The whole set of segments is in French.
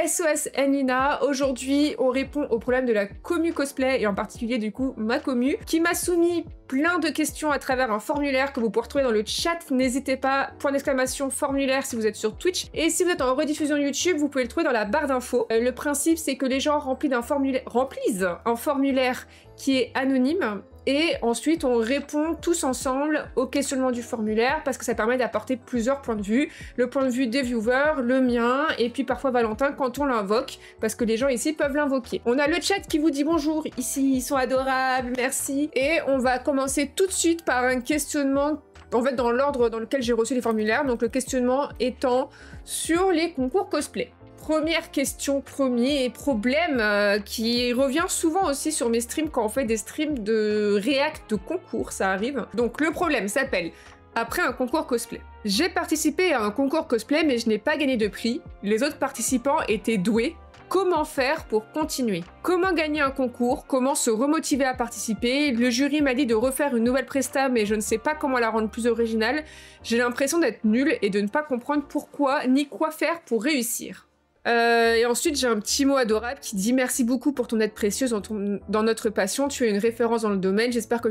SOS Nina. Aujourd'hui, on répond au problème de la commu cosplay et en particulier du coup ma commu qui m'a soumis plein de questions à travers un formulaire que vous pouvez retrouver dans le chat. N'hésitez pas, point d'exclamation formulaire si vous êtes sur Twitch. Et si vous êtes en rediffusion YouTube, vous pouvez le trouver dans la barre d'infos. Le principe, c'est que les gens remplissent un formulaire qui est anonyme. Et ensuite, on répond tous ensemble au questionnement du formulaire parce que ça permet d'apporter plusieurs points de vue. Le point de vue des viewers, le mien, et puis parfois Valentin quand on l'invoque, parce que les gens ici peuvent l'invoquer. On a le chat qui vous dit bonjour, ici ils sont adorables, merci. Et on va commencer tout de suite par un questionnement, en fait dans l'ordre dans lequel j'ai reçu les formulaires, donc le questionnement étant sur les concours cosplay. Première question, premier problème qui revient souvent aussi sur mes streams quand on fait des streams de react de concours, ça arrive. Donc le problème s'appelle « Après un concours cosplay ». J'ai participé à un concours cosplay mais je n'ai pas gagné de prix. Les autres participants étaient doués. Comment faire pour continuer? Comment gagner un concours? Comment se remotiver à participer? Le jury m'a dit de refaire une nouvelle presta mais je ne sais pas comment la rendre plus originale. J'ai l'impression d'être nulle et de ne pas comprendre pourquoi ni quoi faire pour réussir. Et ensuite j'ai un petit mot adorable qui dit merci beaucoup pour ton aide précieuse dans notre passion, tu es une référence dans le domaine, j'espère que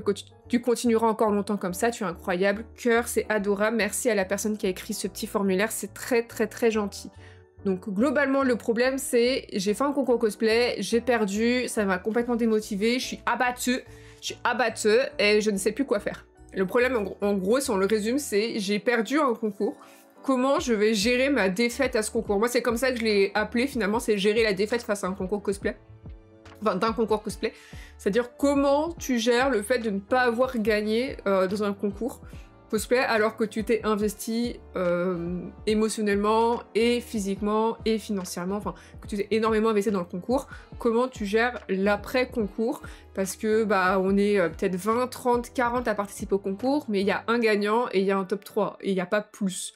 tu continueras encore longtemps comme ça, tu es incroyable, cœur, c'est adorable, merci à la personne qui a écrit ce petit formulaire, c'est très gentil. Donc globalement le problème c'est, j'ai fait un concours cosplay, j'ai perdu, ça m'a complètement démotivée, je suis abattue et je ne sais plus quoi faire. Le problème en gros si on le résume c'est, j'ai perdu un concours. Comment je vais gérer ma défaite à ce concours? Moi, c'est comme ça que je l'ai appelé, finalement, c'est gérer la défaite face à un concours cosplay. Enfin, d'un concours cosplay. C'est-à-dire, comment tu gères le fait de ne pas avoir gagné dans un concours cosplay alors que tu t'es investi émotionnellement et physiquement et financièrement, enfin, que tu t'es énormément investi dans le concours. Comment tu gères l'après-concours? Parce que, bah, on est peut-être 20, 30, 40 à participer au concours, mais il y a un gagnant et il y a un top 3, et il n'y a pas plus.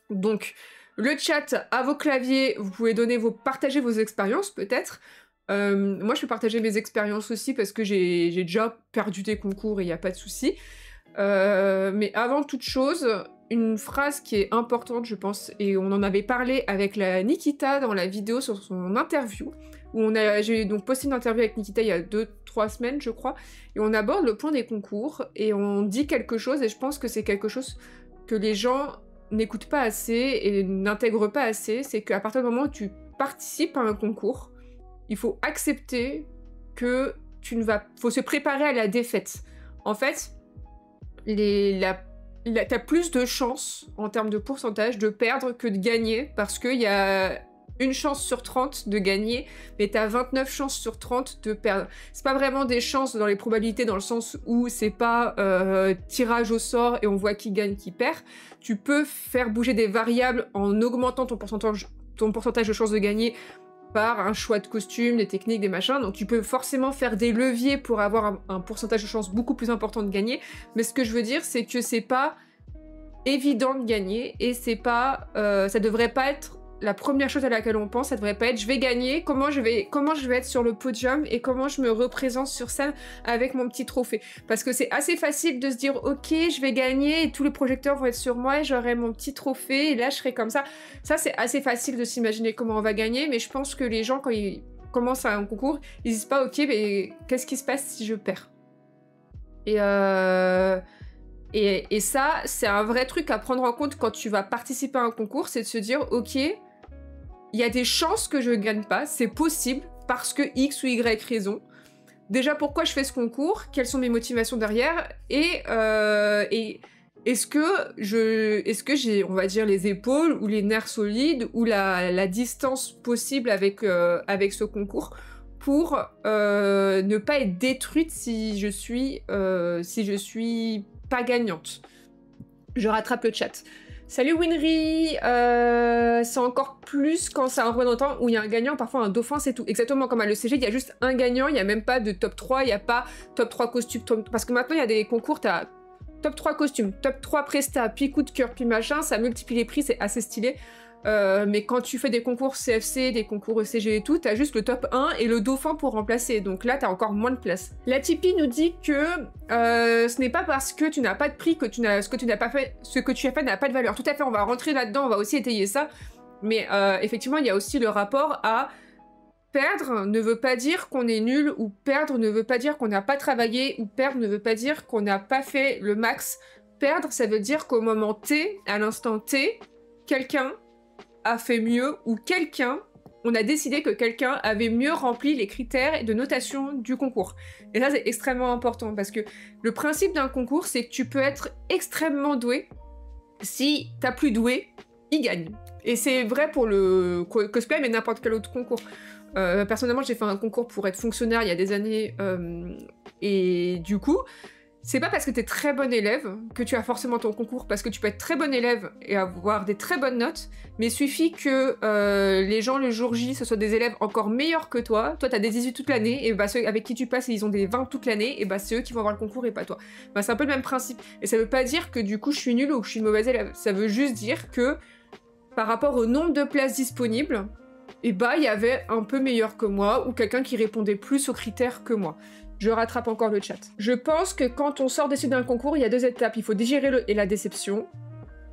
Donc, le chat à vos claviers, vous pouvez partager vos expériences peut-être. Moi, je peux partager mes expériences aussi parce que j'ai déjà perdu des concours et il n'y a pas de souci. Mais avant toute chose, une phrase qui est importante, je pense, et on en avait parlé avec la Nikita dans la vidéo sur son interview, où j'ai donc posté une interview avec Nikita il y a 2-3 semaines, je crois, et on aborde le point des concours, et on dit quelque chose, et je pense que c'est quelque chose que les gens n'écoute pas assez et n'intègre pas assez, c'est qu'à partir du moment où tu participes à un concours, il faut accepter que faut se préparer à la défaite. En fait, t'as plus de chances, en termes de pourcentage, de perdre que de gagner, parce qu'il y a une chance sur 30 de gagner, mais t'as 29 chances sur 30 de perdre. C'est pas vraiment des chances dans les probabilités, dans le sens où c'est pas tirage au sort et on voit qui gagne, qui perd. Tu peux faire bouger des variables en augmentant ton pourcentage de chances de gagner par un choix de costume, des techniques, des machins. Donc tu peux forcément faire des leviers pour avoir un pourcentage de chances beaucoup plus important de gagner. Mais ce que je veux dire, c'est que c'est pas évident de gagner et c'est pas, ça devrait pas être la première chose à laquelle on pense. Ça devrait pas être je vais gagner, comment je vais être sur le podium et comment je me représente sur scène avec mon petit trophée. Parce que c'est assez facile de se dire ok je vais gagner et tous les projecteurs vont être sur moi et j'aurai mon petit trophée et là je serai comme ça. Ça c'est assez facile de s'imaginer comment on va gagner, mais je pense que les gens quand ils commencent à un concours, ils disent pas ok mais qu'est-ce qui se passe si je perds? Et ça, c'est un vrai truc à prendre en compte quand tu vas participer à un concours, c'est de se dire, ok, il y a des chances que je ne gagne pas, c'est possible, parce que X ou Y raison. Déjà, pourquoi je fais ce concours? Quelles sont mes motivations derrière? Et est-ce que j'ai, on va dire, les épaules, ou les nerfs solides, ou la distance possible avec ce concours pour ne pas être détruite si je suis pas gagnante. Je rattrape le chat. Salut Winry, c'est encore plus quand c'est un roi dans temps où il y a un gagnant, parfois un dauphin, c'est tout. Exactement comme à l'ECG, il y a juste un gagnant, il n'y a même pas de top 3, il n'y a pas top 3 costumes, parce que maintenant il y a des concours, t'as top 3 costumes, top 3 prestats, puis coup de cœur, puis machin, ça multiplie les prix, c'est assez stylé. Mais quand tu fais des concours CFC, des concours ECG et tout, t'as juste le top 1 et le dauphin pour remplacer, donc là t'as encore moins de place. La Tipeee nous dit que ce n'est pas parce que tu n'as pas de prix que ce que tu as fait n'a pas de valeur. Tout à fait, on va rentrer là-dedans, on va aussi étayer ça. Mais effectivement, il y a aussi le rapport à perdre ne veut pas dire qu'on est nul, ou perdre ne veut pas dire qu'on n'a pas travaillé, ou perdre ne veut pas dire qu'on n'a pas fait le max. Perdre, ça veut dire qu'au moment T, à l'instant T, quelqu'un a fait mieux, ou on a décidé que quelqu'un avait mieux rempli les critères de notation du concours. Et ça, c'est extrêmement important, parce que le principe d'un concours, c'est que tu peux être extrêmement doué. Si t'as plus doué, il gagne. Et c'est vrai pour le cosplay, mais n'importe quel autre concours. Personnellement, j'ai fait un concours pour être fonctionnaire il y a des années, et du coup, c'est pas parce que t'es très bon élève que tu as forcément ton concours, parce que tu peux être très bon élève et avoir des très bonnes notes, mais il suffit que les gens le jour J, ce soient des élèves encore meilleurs que toi t'as des 18 toute l'année, et bah ceux avec qui tu passes, ils ont des 20 toute l'année, et bah c'est eux qui vont avoir le concours et pas toi. Bah c'est un peu le même principe, et ça veut pas dire que du coup je suis nulle ou que je suis une mauvaise élève, ça veut juste dire que par rapport au nombre de places disponibles, et bah il y avait un peu meilleur que moi, ou quelqu'un qui répondait plus aux critères que moi. Je rattrape encore le chat. Je pense que quand on sort déçu d'un concours, il y a 2 étapes. Il faut digérer la déception.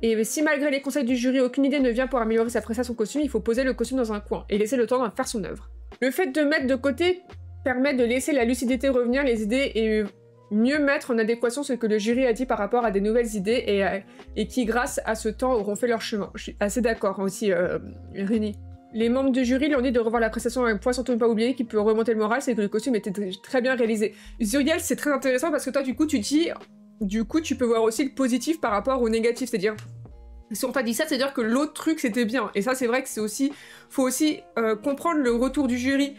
Et si malgré les conseils du jury, aucune idée ne vient pour améliorer sa prestation costume, il faut poser le costume dans un coin et laisser le temps d'en faire son œuvre. Le fait de mettre de côté permet de laisser la lucidité revenir, les idées, et mieux mettre en adéquation ce que le jury a dit par rapport à des nouvelles idées et qui, grâce à ce temps, auront fait leur chemin. Je suis assez d'accord aussi, Rémi. Les membres du jury lui ont dit de revoir la prestation, un point surtout ne pas oublier qui peut remonter le moral, c'est que le costume était très bien réalisé. Zuriel, c'est très intéressant parce que toi, du coup, tu dis... Du coup, tu peux voir aussi le positif par rapport au négatif, c'est-à-dire... Si on t'a dit ça, c'est-à-dire que l'autre truc, c'était bien. Et ça, c'est vrai que c'est aussi... Faut aussi comprendre le retour du jury.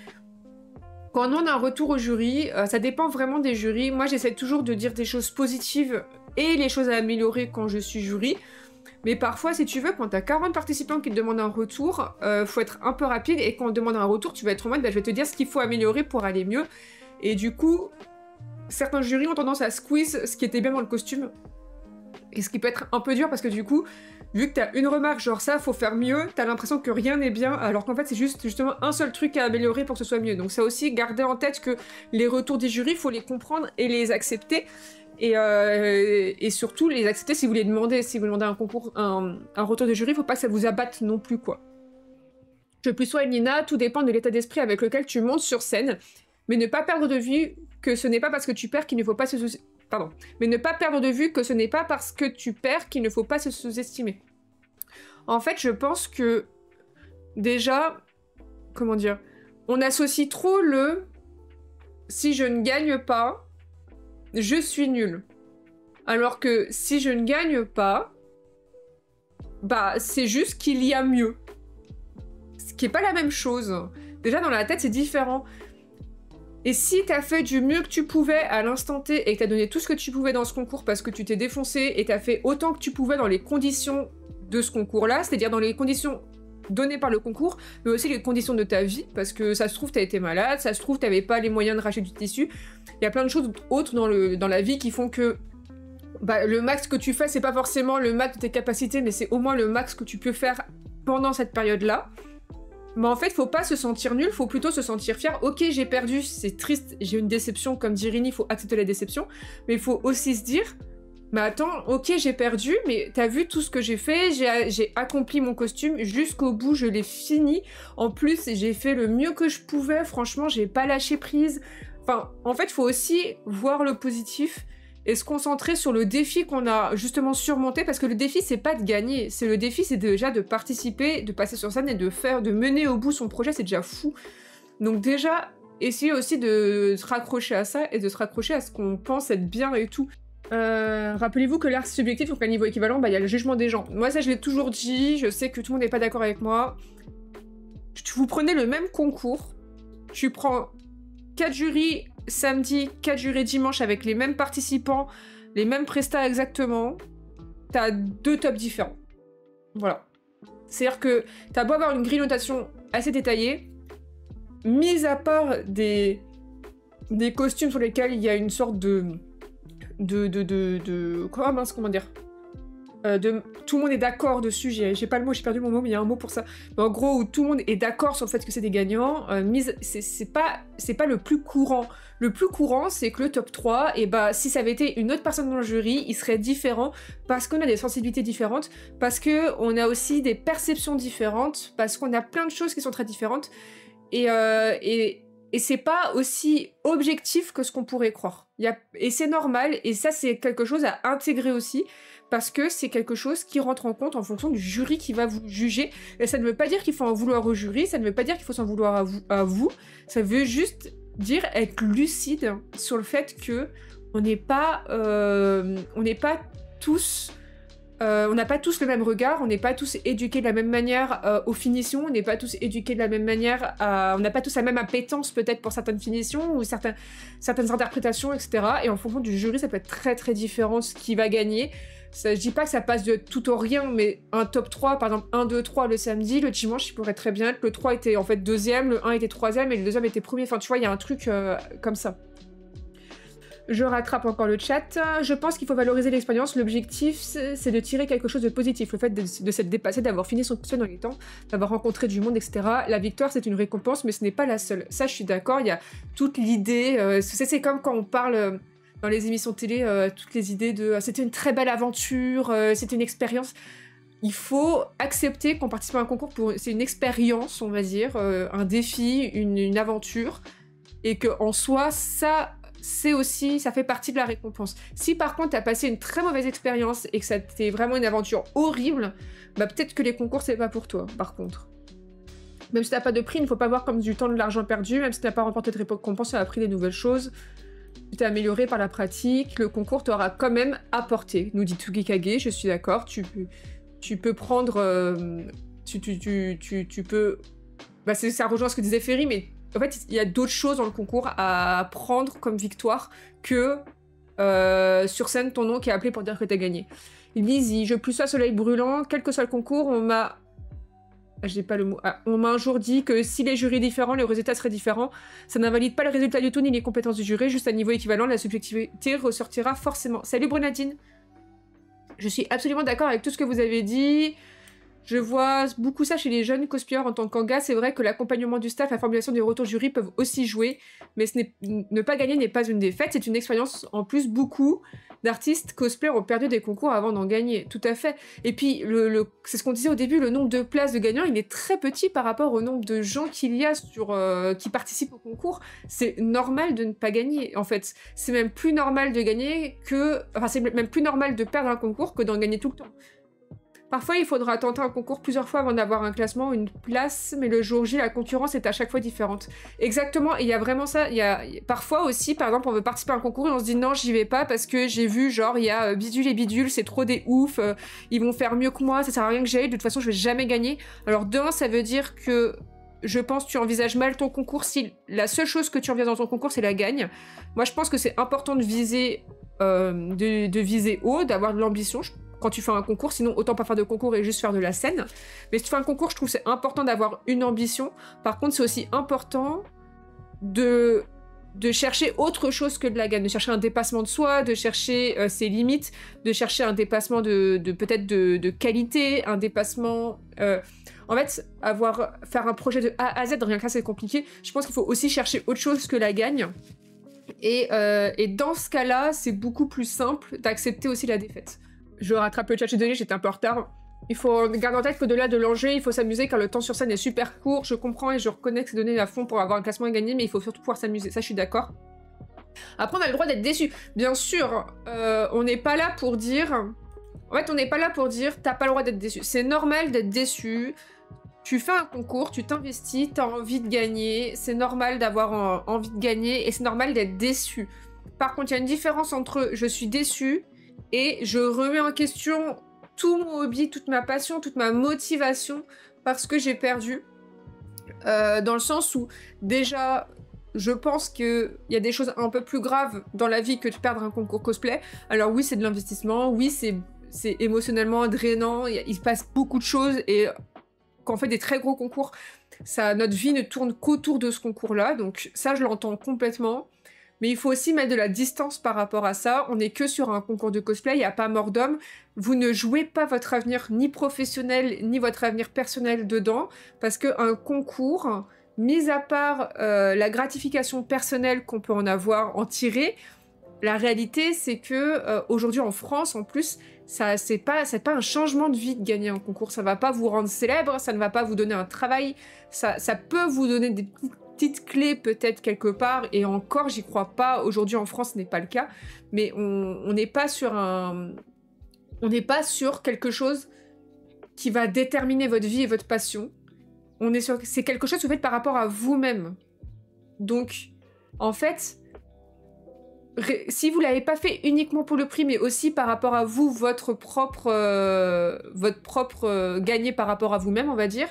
Quand on a un retour au jury, ça dépend vraiment des jurys. Moi, j'essaie toujours de dire des choses positives et les choses à améliorer quand je suis jury. Mais parfois, si tu veux, quand t'as 40 participants qui te demandent un retour, faut être un peu rapide, et quand on te demande un retour, tu vas être en mode, bah, je vais te dire ce qu'il faut améliorer pour aller mieux. Et du coup, certains jurys ont tendance à squeeze ce qui était bien dans le costume. Et ce qui peut être un peu dur, parce que du coup, vu que t'as une remarque, genre ça, faut faire mieux, t'as l'impression que rien n'est bien, alors qu'en fait, c'est justement un seul truc à améliorer pour que ce soit mieux. Donc ça aussi, gardez en tête que les retours des jurys, faut les comprendre et les accepter. Et surtout les accepter si vous les demandez. Si vous demandez un concours, un retour de jury, faut pas que ça vous abatte non plus, quoi. Que plus soit Nina, tout dépend de l'état d'esprit avec lequel tu montes sur scène, mais ne pas perdre de vue que ce n'est pas parce que tu perds qu'il ne faut pas se Pardon. Mais ne pas perdre de vue que ce n'est pas parce que tu perds qu'il ne faut pas se sous-estimer. En fait, je pense que déjà, comment dire, on associe trop le si je ne gagne pas, je suis nul. Alors que si je ne gagne pas, bah c'est juste qu'il y a mieux. Ce qui est pas la même chose. Déjà dans la tête c'est différent. Et si t'as fait du mieux que tu pouvais à l'instant T et que t'as donné tout ce que tu pouvais dans ce concours parce que tu t'es défoncé et t'as fait autant que tu pouvais dans les conditions de ce concours-là, c'est-à-dire dans les conditions données par le concours, mais aussi les conditions de ta vie, parce que ça se trouve t'as été malade, ça se trouve t'avais pas les moyens de racheter du tissu, il y a plein de choses autres dans la vie qui font que bah, le max que tu fais, c'est pas forcément le max de tes capacités, mais c'est au moins le max que tu peux faire pendant cette période-là. Mais en fait, faut pas se sentir nul, faut plutôt se sentir fier. Ok, j'ai perdu, c'est triste, j'ai une déception, comme dit Rini, faut accepter la déception, mais il faut aussi se dire, mais attends, ok, j'ai perdu, mais t'as vu tout ce que j'ai fait, j'ai accompli mon costume jusqu'au bout, je l'ai fini. En plus, j'ai fait le mieux que je pouvais, franchement, j'ai pas lâché prise. Enfin, en fait, faut aussi voir le positif et se concentrer sur le défi qu'on a justement surmonté, parce que le défi, c'est pas de gagner, le défi, c'est déjà de participer, de passer sur scène et de mener au bout son projet, c'est déjà fou. Donc déjà, essayez aussi de se raccrocher à ça et de se raccrocher à ce qu'on pense être bien et tout. Rappelez-vous que l'art subjectif, donc à niveau équivalent, bah il y a le jugement des gens. Moi ça je l'ai toujours dit, je sais que tout le monde n'est pas d'accord avec moi. Vous prenez le même concours, tu prends 4 jurys samedi, 4 jurys dimanche avec les mêmes participants, les mêmes prestats exactement, t'as 2 tops différents. Voilà. C'est-à-dire que t'as beau avoir une grille de notation assez détaillée, mis à part des costumes sur lesquels il y a une sorte comment dire, tout le monde est d'accord dessus, j'ai pas le mot, j'ai perdu mon mot, mais il y a un mot pour ça. Mais en gros, où tout le monde est d'accord sur le fait que c'est des gagnants, c'est pas le plus courant. Le plus courant, c'est que le top 3, et bah, si ça avait été une autre personne dans le jury, il serait différent parce qu'on a des sensibilités différentes, parce qu'on a aussi des perceptions différentes, parce qu'on a plein de choses qui sont très différentes, et c'est pas aussi objectif que ce qu'on pourrait croire. Et c'est normal, et ça, c'est quelque chose à intégrer aussi, parce que c'est quelque chose qui rentre en compte en fonction du jury qui va vous juger. Et ça ne veut pas dire qu'il faut en vouloir au jury, ça ne veut pas dire qu'il faut s'en vouloir à vous, ça veut juste dire être lucide sur le fait que on n'est pas tous... on n'a pas tous le même regard, on n'est pas tous éduqués de la même manière aux finitions, on n'est pas tous éduqués de la même manière, on n'a pas tous la même appétence peut-être pour certaines finitions ou certaines interprétations, etc. Et en fonction du jury, ça peut être très très différent ce qui va gagner. Ça, je dis pas que ça passe de tout au rien, mais un top 3, par exemple 1, 2, 3 le samedi, le dimanche, il pourrait très bien être le 3 était en fait deuxième, le 1 était troisième et le deuxième était premier. Enfin, tu vois, il y a un truc comme ça. Je rattrape encore le chat. Je pense qu'il faut valoriser l'expérience. L'objectif, c'est de tirer quelque chose de positif. Le fait de s'être dépassé, d'avoir fini son cursus dans les temps, d'avoir rencontré du monde, etc. La victoire, c'est une récompense, mais ce n'est pas la seule. Ça, je suis d'accord. Il y a toute l'idée... c'est comme quand on parle dans les émissions télé, toutes les idées de c'était une très belle aventure, c'était une expérience. Il faut accepter qu'on participe à un concours c'est une expérience, on va dire, un défi, une aventure, et qu'en soi, ça fait partie de la récompense. Si par contre, t'as passé une très mauvaise expérience et que ça t'est vraiment une aventure horrible, bah peut-être que les concours, c'est pas pour toi, par contre. Même si t'as pas de prix, il ne faut pas voir comme du temps de l'argent perdu, même si t'as pas remporté de récompense, tu as appris des nouvelles choses. Tu t'es amélioré par la pratique, le concours t'aura quand même apporté, nous dit Tugikage, je suis d'accord, tu peux prendre... tu peux... Bah ça rejoint ce que disait Ferry, mais en fait, il y a d'autres choses dans le concours à prendre comme victoire que sur scène, ton nom qui est appelé pour dire que t'as gagné. Lizzie, je plus sois soleil brûlant, quel que soit le concours, on m'a... J'ai pas le mot. Ah, on m'a un jour dit que si les jurys différents, les résultats seraient différents. Ça n'invalide pas le résultat du tout ni les compétences du jury, juste à niveau équivalent, la subjectivité ressortira forcément. Salut Brunadine. Je suis absolument d'accord avec tout ce que vous avez dit. Je vois beaucoup ça chez les jeunes cosplayers en tant qu'anga. C'est vrai que l'accompagnement du staff, la formulation des retours jury peuvent aussi jouer, mais ne pas gagner n'est pas une défaite, c'est une expérience. En plus, beaucoup d'artistes cosplayers ont perdu des concours avant d'en gagner, tout à fait. Et puis, c'est ce qu'on disait au début, le nombre de places de gagnants, il est très petit par rapport au nombre de gens qu'il y a qui participent au concours. C'est normal de ne pas gagner, en fait. C'est même plus normal de gagner que... Enfin, c'est même plus normal de perdre un concours que d'en gagner tout le temps. Parfois, il faudra tenter un concours plusieurs fois avant d'avoir un classement ou une place, mais le jour J, la concurrence est à chaque fois différente. Exactement, et il y a vraiment ça. Parfois aussi, par exemple, on veut participer à un concours et on se dit non, j'y vais pas parce que j'ai vu, genre, il y a Bidule et Bidule, c'est trop des oufs, ils vont faire mieux que moi, ça sert à rien que j'y aille, de toute façon, je vais jamais gagner. Alors, d'un, ça veut dire que je pense que tu envisages mal ton concours si la seule chose que tu envisages dans ton concours, c'est la gagne. Moi, je pense que c'est important de viser, viser haut, d'avoir de l'ambition. Quand tu fais un concours, sinon autant pas faire de concours et juste faire de la scène. Mais si tu fais un concours, je trouve que c'est important d'avoir une ambition. Par contre, c'est aussi important de chercher autre chose que de la gagne, de chercher un dépassement de soi, de chercher ses limites, de chercher un dépassement peut-être de qualité, un dépassement... En fait, faire un projet de A à Z, rien que ça c'est compliqué. Je pense qu'il faut aussi chercher autre chose que la gagne. Et dans ce cas-là, c'est beaucoup plus simple d'accepter aussi la défaite. Je rattrape le chat, je suis désolée, j'étais un peu en retard. Il faut garder en tête qu'au-delà de l'enjeu, il faut s'amuser car le temps sur scène est super court. Je comprends et je reconnais que c'est donné à fond pour avoir un classement à gagner, mais il faut surtout pouvoir s'amuser. Ça, je suis d'accord. Après, on a le droit d'être déçu. Bien sûr, on n'est pas là pour dire... En fait, on n'est pas là pour dire t'as pas le droit d'être déçu. C'est normal d'être déçu. Tu fais un concours, tu t'investis, t'as envie de gagner. C'est normal d'avoir envie de gagner et c'est normal d'être déçu. Par contre, il y a une différence entre je suis déçu et je remets en question tout mon hobby, toute ma passion, toute ma motivation parce que j'ai perdu. Dans le sens où, déjà, je pense qu'il y a des choses un peu plus graves dans la vie que de perdre un concours cosplay. Alors oui, c'est de l'investissement, oui, c'est émotionnellement drainant, il se passe beaucoup de choses et quand on fait des très gros concours, notre vie ne tourne qu'autour de ce concours-là, donc ça, je l'entends complètement. mais il faut aussi mettre de la distance par rapport à ça. On n'est que sur un concours de cosplay, il n'y a pas mort d'homme. Vous ne jouez pas votre avenir ni professionnel, ni votre avenir personnel dedans, parce qu'un concours, mis à part la gratification personnelle qu'on peut en tirer, la réalité, c'est que aujourd'hui en France, en plus, c'est pas un changement de vie de gagner un concours. Ça va pas vous rendre célèbre, ça ne va pas vous donner un travail, ça peut vous donner des petites clés peut-être quelque part, et encore, j'y crois pas. Aujourd'hui en France, ce n'est pas le cas, mais on n'est pas sur quelque chose qui va déterminer votre vie et votre passion. C'est quelque chose que vous faites par rapport à vous-même. Donc, en fait, si vous l'avez pas fait uniquement pour le prix, mais aussi par rapport à vous, votre propre gagné par rapport à vous-même, on va dire,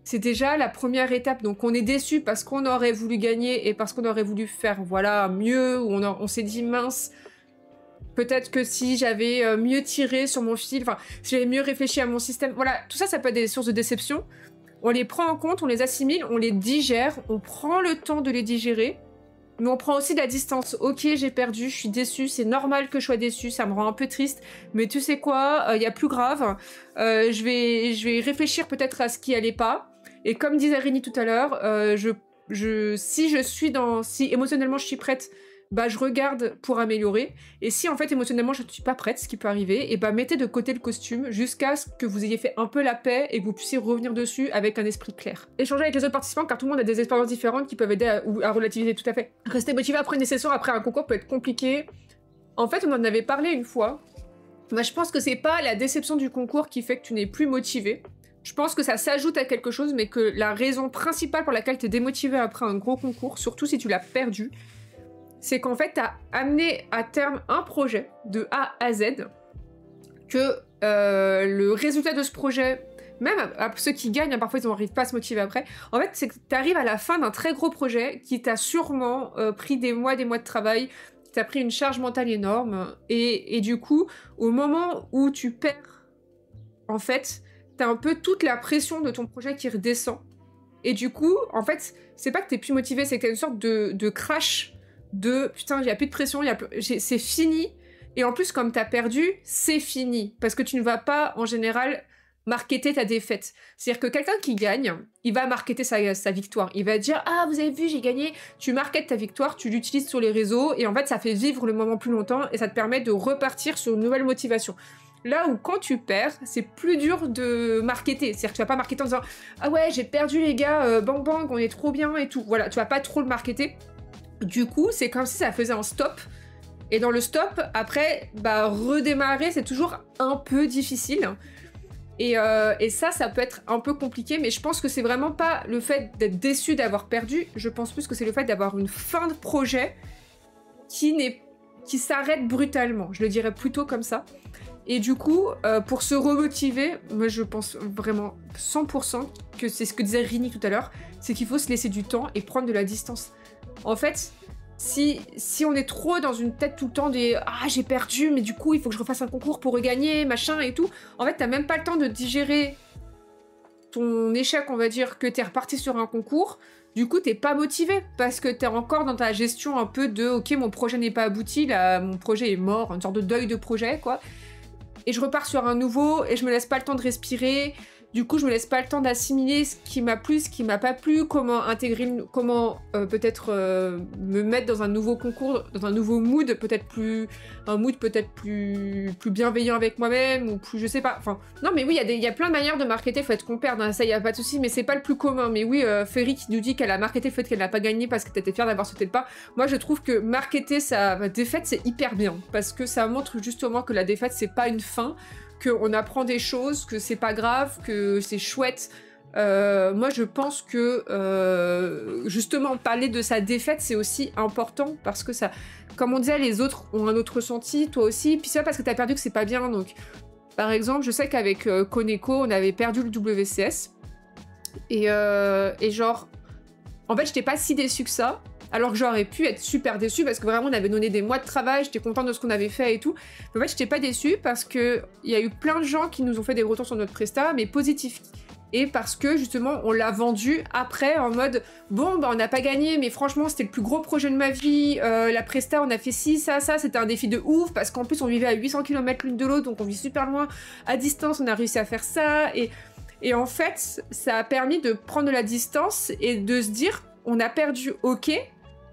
c'est déjà la première étape. Donc on est déçu parce qu'on aurait voulu gagner et parce qu'on aurait voulu faire voilà mieux, ou on s'est dit mince, peut-être que si j'avais mieux tiré sur mon fil, enfin si j'avais mieux réfléchi à mon système, voilà, tout ça, ça peut être des sources de déception. On les prend en compte, on les assimile, on les digère, on prend le temps de les digérer. Mais on prend aussi de la distance. Ok, j'ai perdu, je suis déçue, c'est normal que je sois déçue, ça me rend un peu triste. Mais tu sais quoi, y a plus grave. Je vais réfléchir peut-être à ce qui allait pas. Et comme disait Rini tout à l'heure, si émotionnellement je suis prête, bah je regarde pour améliorer. Et si en fait émotionnellement je ne suis pas prête, ce qui peut arriver, et bah mettez de côté le costume jusqu'à ce que vous ayez fait un peu la paix et que vous puissiez revenir dessus avec un esprit clair. Échangez avec les autres participants car tout le monde a des expériences différentes qui peuvent aider à relativiser, tout à fait. Rester motivé après une session, après un concours peut être compliqué. En fait on en avait parlé une fois. Moi je pense que c'est pas la déception du concours qui fait que tu n'es plus motivé. Je pense que ça s'ajoute à quelque chose, mais que la raison principale pour laquelle tu es démotivé après un gros concours, surtout si tu l'as perdu, c'est qu'en fait, tu as amené à terme un projet de A à Z, que le résultat de ce projet, même à ceux qui gagnent, parfois ils n'arrivent pas à se motiver après, en fait, c'est que tu arrives à la fin d'un très gros projet qui t'a sûrement pris des mois de travail, qui t'a pris une charge mentale énorme, et du coup, au moment où tu perds, en fait, t'as un peu toute la pression de ton projet qui redescend, et du coup, en fait, c'est pas que t'es plus motivé, c'est que t'as une sorte de crash, de putain, il y a plus de pression, c'est fini. Et en plus, comme t'as perdu, c'est fini. Parce que tu ne vas pas, en général, marketer ta défaite. C'est-à-dire que quelqu'un qui gagne, il va marketer sa victoire. Il va dire « Ah, vous avez vu, j'ai gagné !» Tu marketes ta victoire, tu l'utilises sur les réseaux, et en fait, ça fait vivre le moment plus longtemps, et ça te permet de repartir sur une nouvelle motivation. Là où, quand tu perds, c'est plus dur de marketer. C'est-à-dire que tu vas pas marketer en disant « Ah ouais, j'ai perdu les gars, bang bang, on est trop bien et tout. » Voilà, tu vas pas trop le marketer. Du coup, c'est comme si ça faisait un stop. Et dans le stop, après, bah, redémarrer, c'est toujours un peu difficile. Et ça peut être un peu compliqué, mais je pense que c'est vraiment pas le fait d'être déçu d'avoir perdu, je pense plus que c'est le fait d'avoir une fin de projet qui s'arrête brutalement. Je le dirais plutôt comme ça. Et du coup, pour se remotiver, moi je pense vraiment 100% que c'est ce que disait Rini tout à l'heure, c'est qu'il faut se laisser du temps et prendre de la distance. En fait, si on est trop dans une tête tout le temps des « Ah, j'ai perdu, mais du coup, il faut que je refasse un concours pour regagner, machin et tout », en fait, t'as même pas le temps de digérer ton échec, on va dire, que t'es reparti sur un concours. Du coup, t'es pas motivé, parce que t'es encore dans ta gestion un peu de « Ok, mon projet n'est pas abouti, là, mon projet est mort », une sorte de deuil de projet, quoi. Et je repars sur un nouveau, et je me laisse pas le temps de respirer. Du coup, je me laisse pas le temps d'assimiler ce qui m'a plu, ce qui m'a pas plu, comment intégrer, comment peut-être me mettre dans un nouveau concours, dans un nouveau mood, un mood peut-être plus bienveillant avec moi-même, ou plus, je sais pas, enfin, non mais oui, il y a plein de manières de marketer, faut être qu'on perde, hein, ça y a pas de souci, mais c'est pas le plus commun. Mais oui, Ferry qui nous dit qu'elle a marketé le fait qu'elle n'a pas gagné parce que t'étais fière d'avoir sauté le pas, moi je trouve que marketer sa défaite, c'est hyper bien, parce que ça montre justement que la défaite, c'est pas une fin, qu'on apprend des choses, que c'est pas grave, que c'est chouette. Moi, je pense que, justement, parler de sa défaite, c'est aussi important, parce que ça, comme on disait, les autres ont un autre ressenti, toi aussi, puis c'est pas parce que t'as perdu que c'est pas bien, donc... Par exemple, je sais qu'avec Koneko, on avait perdu le WCS, et genre... En fait, j'étais pas si déçue que ça, alors que j'aurais pu être super déçue parce que vraiment on avait donné des mois de travail, j'étais contente de ce qu'on avait fait et tout. Mais en fait, j'étais pas déçue parce que il y a eu plein de gens qui nous ont fait des retours sur notre presta, mais positifs, et parce que justement on l'a vendu après en mode bon bah on n'a pas gagné mais franchement c'était le plus gros projet de ma vie, la presta on a fait ci, ça, c'était un défi de ouf parce qu'en plus on vivait à 800 km l'une de l'autre donc on vit super loin, à distance on a réussi à faire ça et en fait ça a permis de prendre de la distance et de se dire on a perdu ok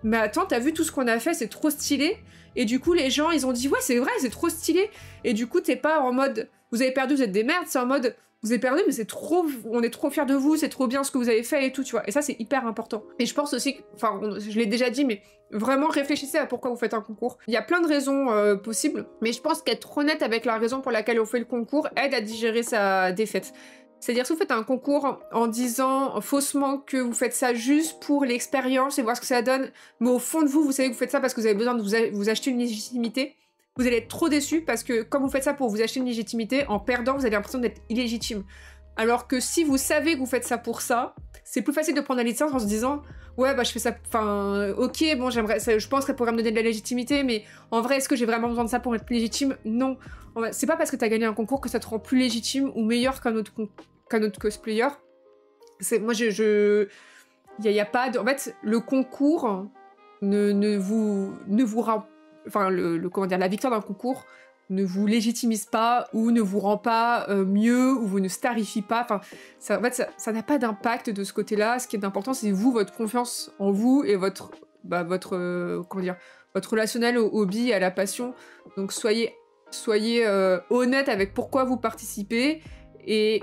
mais attends t'as vu tout ce qu'on a fait c'est trop stylé et du coup les gens ils ont dit ouais c'est vrai c'est trop stylé et du coup t'es pas en mode vous avez perdu vous êtes des merdes, c'est en mode vous avez perdu, mais c'est trop, on est trop fiers de vous, c'est trop bien ce que vous avez fait et tout, tu vois. Et ça, c'est hyper important. Et je pense aussi, enfin, je l'ai déjà dit, mais vraiment réfléchissez à pourquoi vous faites un concours. Il y a plein de raisons possibles, mais je pense qu'être honnête avec la raison pour laquelle on fait le concours aide à digérer sa défaite. C'est-à-dire, si vous faites un concours en disant faussement que vous faites ça juste pour l'expérience et voir ce que ça donne, mais au fond de vous, vous savez que vous faites ça parce que vous avez besoin de vous acheter une légitimité, vous allez être trop déçus parce que comme vous faites ça pour vous acheter une légitimité, en perdant, vous avez l'impression d'être illégitime. Alors que si vous savez que vous faites ça pour ça, c'est plus facile de prendre la licence en se disant ouais bah je fais ça, enfin ok bon j'aimerais, je pense que ça pourrait me donner de la légitimité, mais en vrai est-ce que j'ai vraiment besoin de ça pour être légitime? Non. C'est pas parce que t'as gagné un concours que ça te rend plus légitime ou meilleur qu'un autre cosplayer. Moi y a pas de... En fait le concours ne vous rend... Enfin, comment dire, la victoire d'un concours ne vous légitimise pas ou ne vous rend pas mieux ou vous ne starifie pas. Enfin, en fait, ça n'a pas d'impact de ce côté-là. Ce qui est important, c'est vous, votre confiance en vous et votre relationnel au hobby, à la passion. Donc, soyez honnête avec pourquoi vous participez et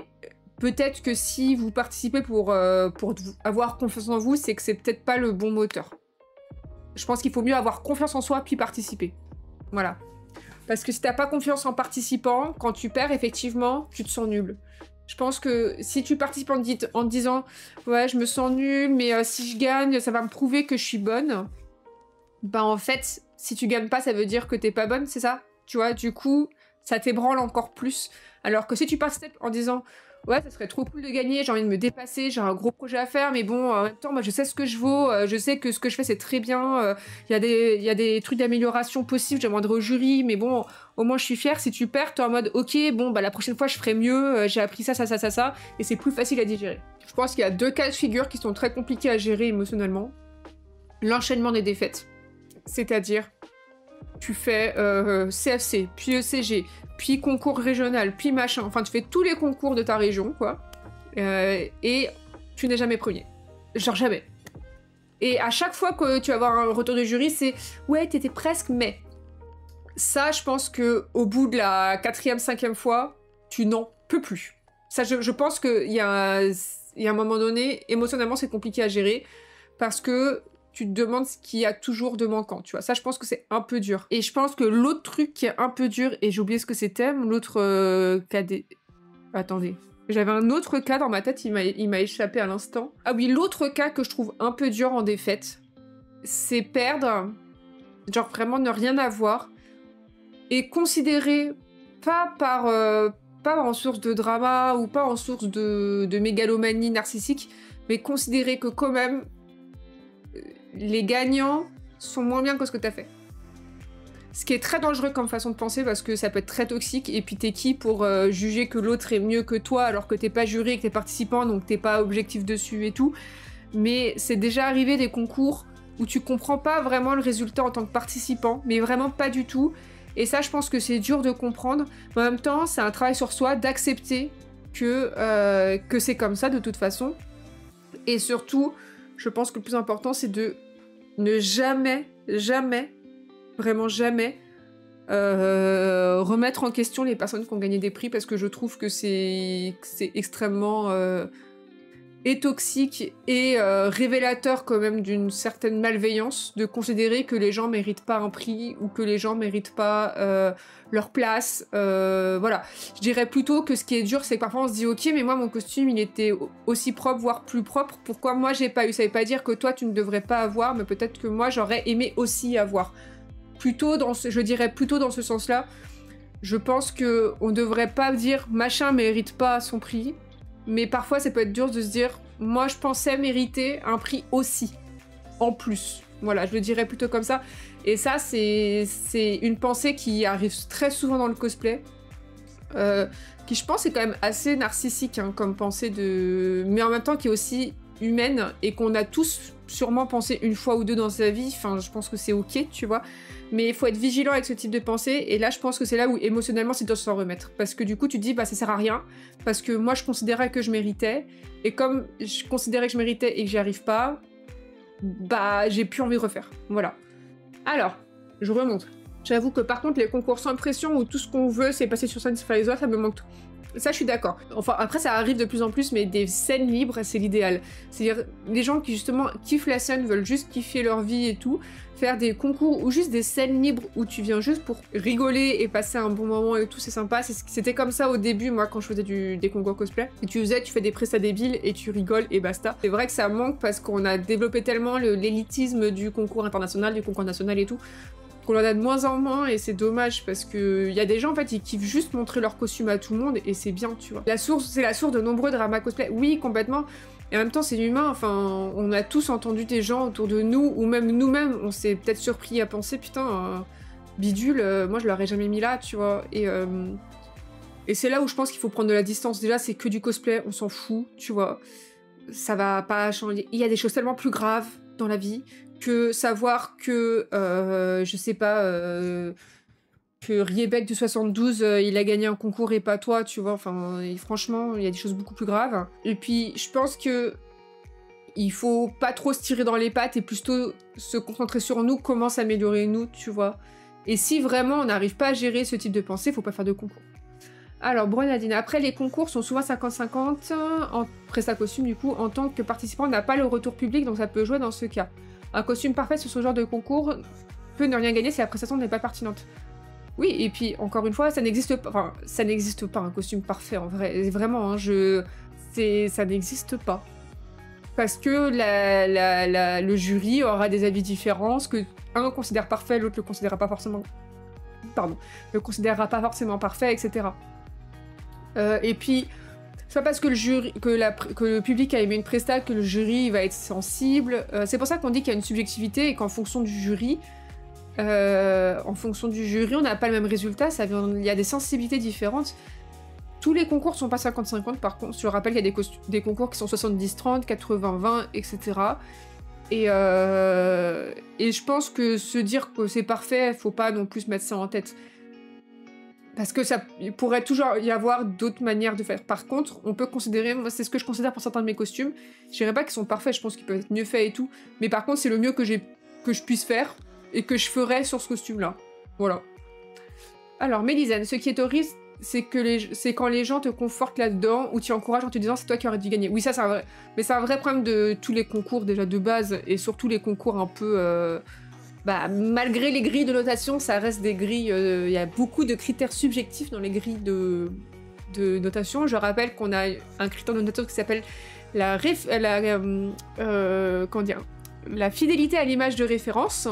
peut-être que si vous participez pour avoir confiance en vous, c'est que c'est peut-être pas le bon moteur. Je pense qu'il faut mieux avoir confiance en soi puis participer. Voilà. Parce que si t'as pas confiance en participant, quand tu perds, effectivement, tu te sens nul. Je pense que si tu participes en te disant « Ouais, je me sens nul, mais si je gagne, ça va me prouver que je suis bonne. » Bah en fait, si tu gagnes pas, ça veut dire que t'es pas bonne, c'est ça? Tu vois, du coup, ça t'ébranle encore plus. Alors que si tu participes en disant « Ouais, ça serait trop cool de gagner, j'ai envie de me dépasser, j'ai un gros projet à faire, mais bon, en même temps, moi, je sais ce que je vaux, je sais que ce que je fais, c'est très bien, il y a des trucs d'amélioration possibles, j'aimerais au jury, mais bon, au moins, je suis fière. Si tu perds, t'es en mode, ok, bon, bah, la prochaine fois, je ferai mieux, j'ai appris ça, et c'est plus facile à digérer. Je pense qu'il y a deux cas de figure qui sont très compliqués à gérer émotionnellement. L'enchaînement des défaites, c'est-à-dire, tu fais CFC, puis ECG, puis concours régional, puis machin. Enfin, tu fais tous les concours de ta région, quoi. Et tu n'es jamais premier. Genre jamais. Et à chaque fois que tu vas avoir un retour de jury, c'est « Ouais, t'étais presque, mais... » Ça, je pense qu'au bout de la 4e, 5e fois, tu n'en peux plus. Ça, je pense qu'il y a un moment donné, émotionnellement, c'est compliqué à gérer, parce que tu te demandes ce qu'il y a toujours de manquant, tu vois. Ça, je pense que c'est un peu dur. Et je pense que l'autre truc qui est un peu dur, et j'ai oublié ce que c'était, l'autre cas des... Attendez. J'avais un autre cas dans ma tête, il m'a échappé à l'instant. Ah oui, l'autre cas que je trouve un peu dur en défaite, c'est perdre, genre vraiment ne rien avoir, et considérer, pas en source de drama, ou pas en source de mégalomanie narcissique, mais considérer que quand même, les gagnants sont moins bien que ce que t'as fait. Ce qui est très dangereux comme façon de penser parce que ça peut être très toxique et puis t'es qui pour juger que l'autre est mieux que toi alors que t'es pas juré, que t'es participant donc t'es pas objectif dessus et tout. Mais c'est déjà arrivé des concours où tu comprends pas vraiment le résultat en tant que participant, mais vraiment pas du tout. Et ça je pense que c'est dur de comprendre. Mais en même temps c'est un travail sur soi d'accepter que c'est comme ça de toute façon. Et surtout, je pense que le plus important c'est de ne jamais, vraiment jamais, remettre en question les personnes qui ont gagné des prix parce que je trouve que c'est extrêmement et toxique et révélateur quand même d'une certaine malveillance de considérer que les gens méritent pas un prix ou que les gens méritent pas leur place. Voilà. Je dirais plutôt que ce qui est dur, c'est que parfois on se dit ok, mais moi mon costume il était aussi propre, voire plus propre, pourquoi moi j'ai pas eu? Ça veut pas dire que toi tu ne devrais pas avoir, mais peut-être que moi j'aurais aimé aussi avoir. Je dirais plutôt dans ce sens-là. Je pense que on devrait pas dire machin mérite pas son prix, mais parfois ça peut être dur de se dire moi je pensais mériter un prix aussi, en plus. Voilà, je le dirais plutôt comme ça. Et ça, c'est une pensée qui arrive très souvent dans le cosplay. qui je pense est quand même assez narcissique hein, comme pensée de... mais en même temps qui est aussi humaine et qu'on a tous sûrement pensé une fois ou deux dans sa vie, enfin je pense que c'est ok, tu vois, mais il faut être vigilant avec ce type de pensée, et là je pense que c'est là où émotionnellement c'est de s'en remettre, parce que du coup tu te dis bah ça sert à rien, parce que moi je considérais que je méritais, et comme je considérais que je méritais et que j'y arrive pas, bah j'ai plus envie de refaire, voilà. Alors, je remonte. J'avoue que par contre les concours sans pression où tout ce qu'on veut c'est passer sur scène, c'est faire les autres, ça me manque tout. Ça, je suis d'accord. Enfin, après, ça arrive de plus en plus, mais des scènes libres, c'est l'idéal. C'est-à-dire, les gens qui, justement, kiffent la scène, veulent juste kiffer leur vie et tout, faire des concours ou juste des scènes libres où tu viens juste pour rigoler et passer un bon moment et tout, c'est sympa. C'était comme ça au début, moi, quand je faisais des concours cosplay. Et tu fais des prestats débiles et tu rigoles et basta. C'est vrai que ça manque parce qu'on a développé tellement l'élitisme du concours international, du concours national et tout, qu'on en a de moins en moins, et c'est dommage parce que y a des gens en fait ils kiffent juste montrer leur costume à tout le monde et c'est bien, tu vois. C'est la source de nombreux dramas cosplay, oui complètement, et en même temps c'est humain, enfin on a tous entendu des gens autour de nous, ou même nous-mêmes, on s'est peut-être surpris à penser putain bidule, moi je l'aurais jamais mis là, tu vois, et c'est là où je pense qu'il faut prendre de la distance. Déjà c'est que du cosplay, on s'en fout, tu vois, ça va pas changer, il y a des choses tellement plus graves dans la vie que savoir que, je sais pas, que Riebeck du 72, il a gagné un concours et pas toi, tu vois, enfin, franchement, il y a des choses beaucoup plus graves. Et puis, je pense que il faut pas trop se tirer dans les pattes et plutôt se concentrer sur nous, comment s'améliorer nous, tu vois. Et si vraiment on n'arrive pas à gérer ce type de pensée, faut pas faire de concours. Alors, Bronadine, après les concours sont souvent 50-50, en presta costume du coup, en tant que participant n'a pas le retour public, donc ça peut jouer dans ce cas. Un costume parfait sur ce genre de concours peut ne rien gagner si la prestation n'est pas pertinente. Oui, et puis, encore une fois, ça n'existe pas. Enfin, ça n'existe pas, un costume parfait, en vrai. Vraiment, hein, ça n'existe pas. Parce que le jury aura des avis différents, ce que un considère parfait, l'autre le considérera pas forcément... Pardon. Le considérera pas forcément parfait, etc. Et puis... C'est pas parce que le public a aimé une presta que le jury va être sensible. C'est pour ça qu'on dit qu'il y a une subjectivité et qu'en fonction du jury, on n'a pas le même résultat. Il y a des sensibilités différentes. Tous les concours sont pas 50-50 par contre. Je rappelle qu'il y a des concours qui sont 70-30, 80-20, etc. Et je pense que se dire que c'est parfait, faut pas non plus mettre ça en tête. Parce que il pourrait toujours y avoir d'autres manières de faire. Par contre, on peut considérer, moi c'est ce que je considère pour certains de mes costumes, je dirais pas qu'ils sont parfaits, je pense qu'ils peuvent être mieux faits et tout, mais par contre c'est le mieux que je puisse faire et que je ferais sur ce costume-là. Voilà. Alors, Mélisane, ce qui est horrible, c'est quand les gens te confortent là-dedans ou t'y encouragent en te disant c'est toi qui aurais dû gagner. Oui, ça c'est un vrai... Mais c'est un vrai problème de tous les concours déjà de base, et surtout les concours un peu... malgré les grilles de notation, ça reste des grilles... Il y a beaucoup de critères subjectifs dans les grilles de notation. Je rappelle qu'on a un critère de notation qui s'appelle la fidélité à l'image de référence.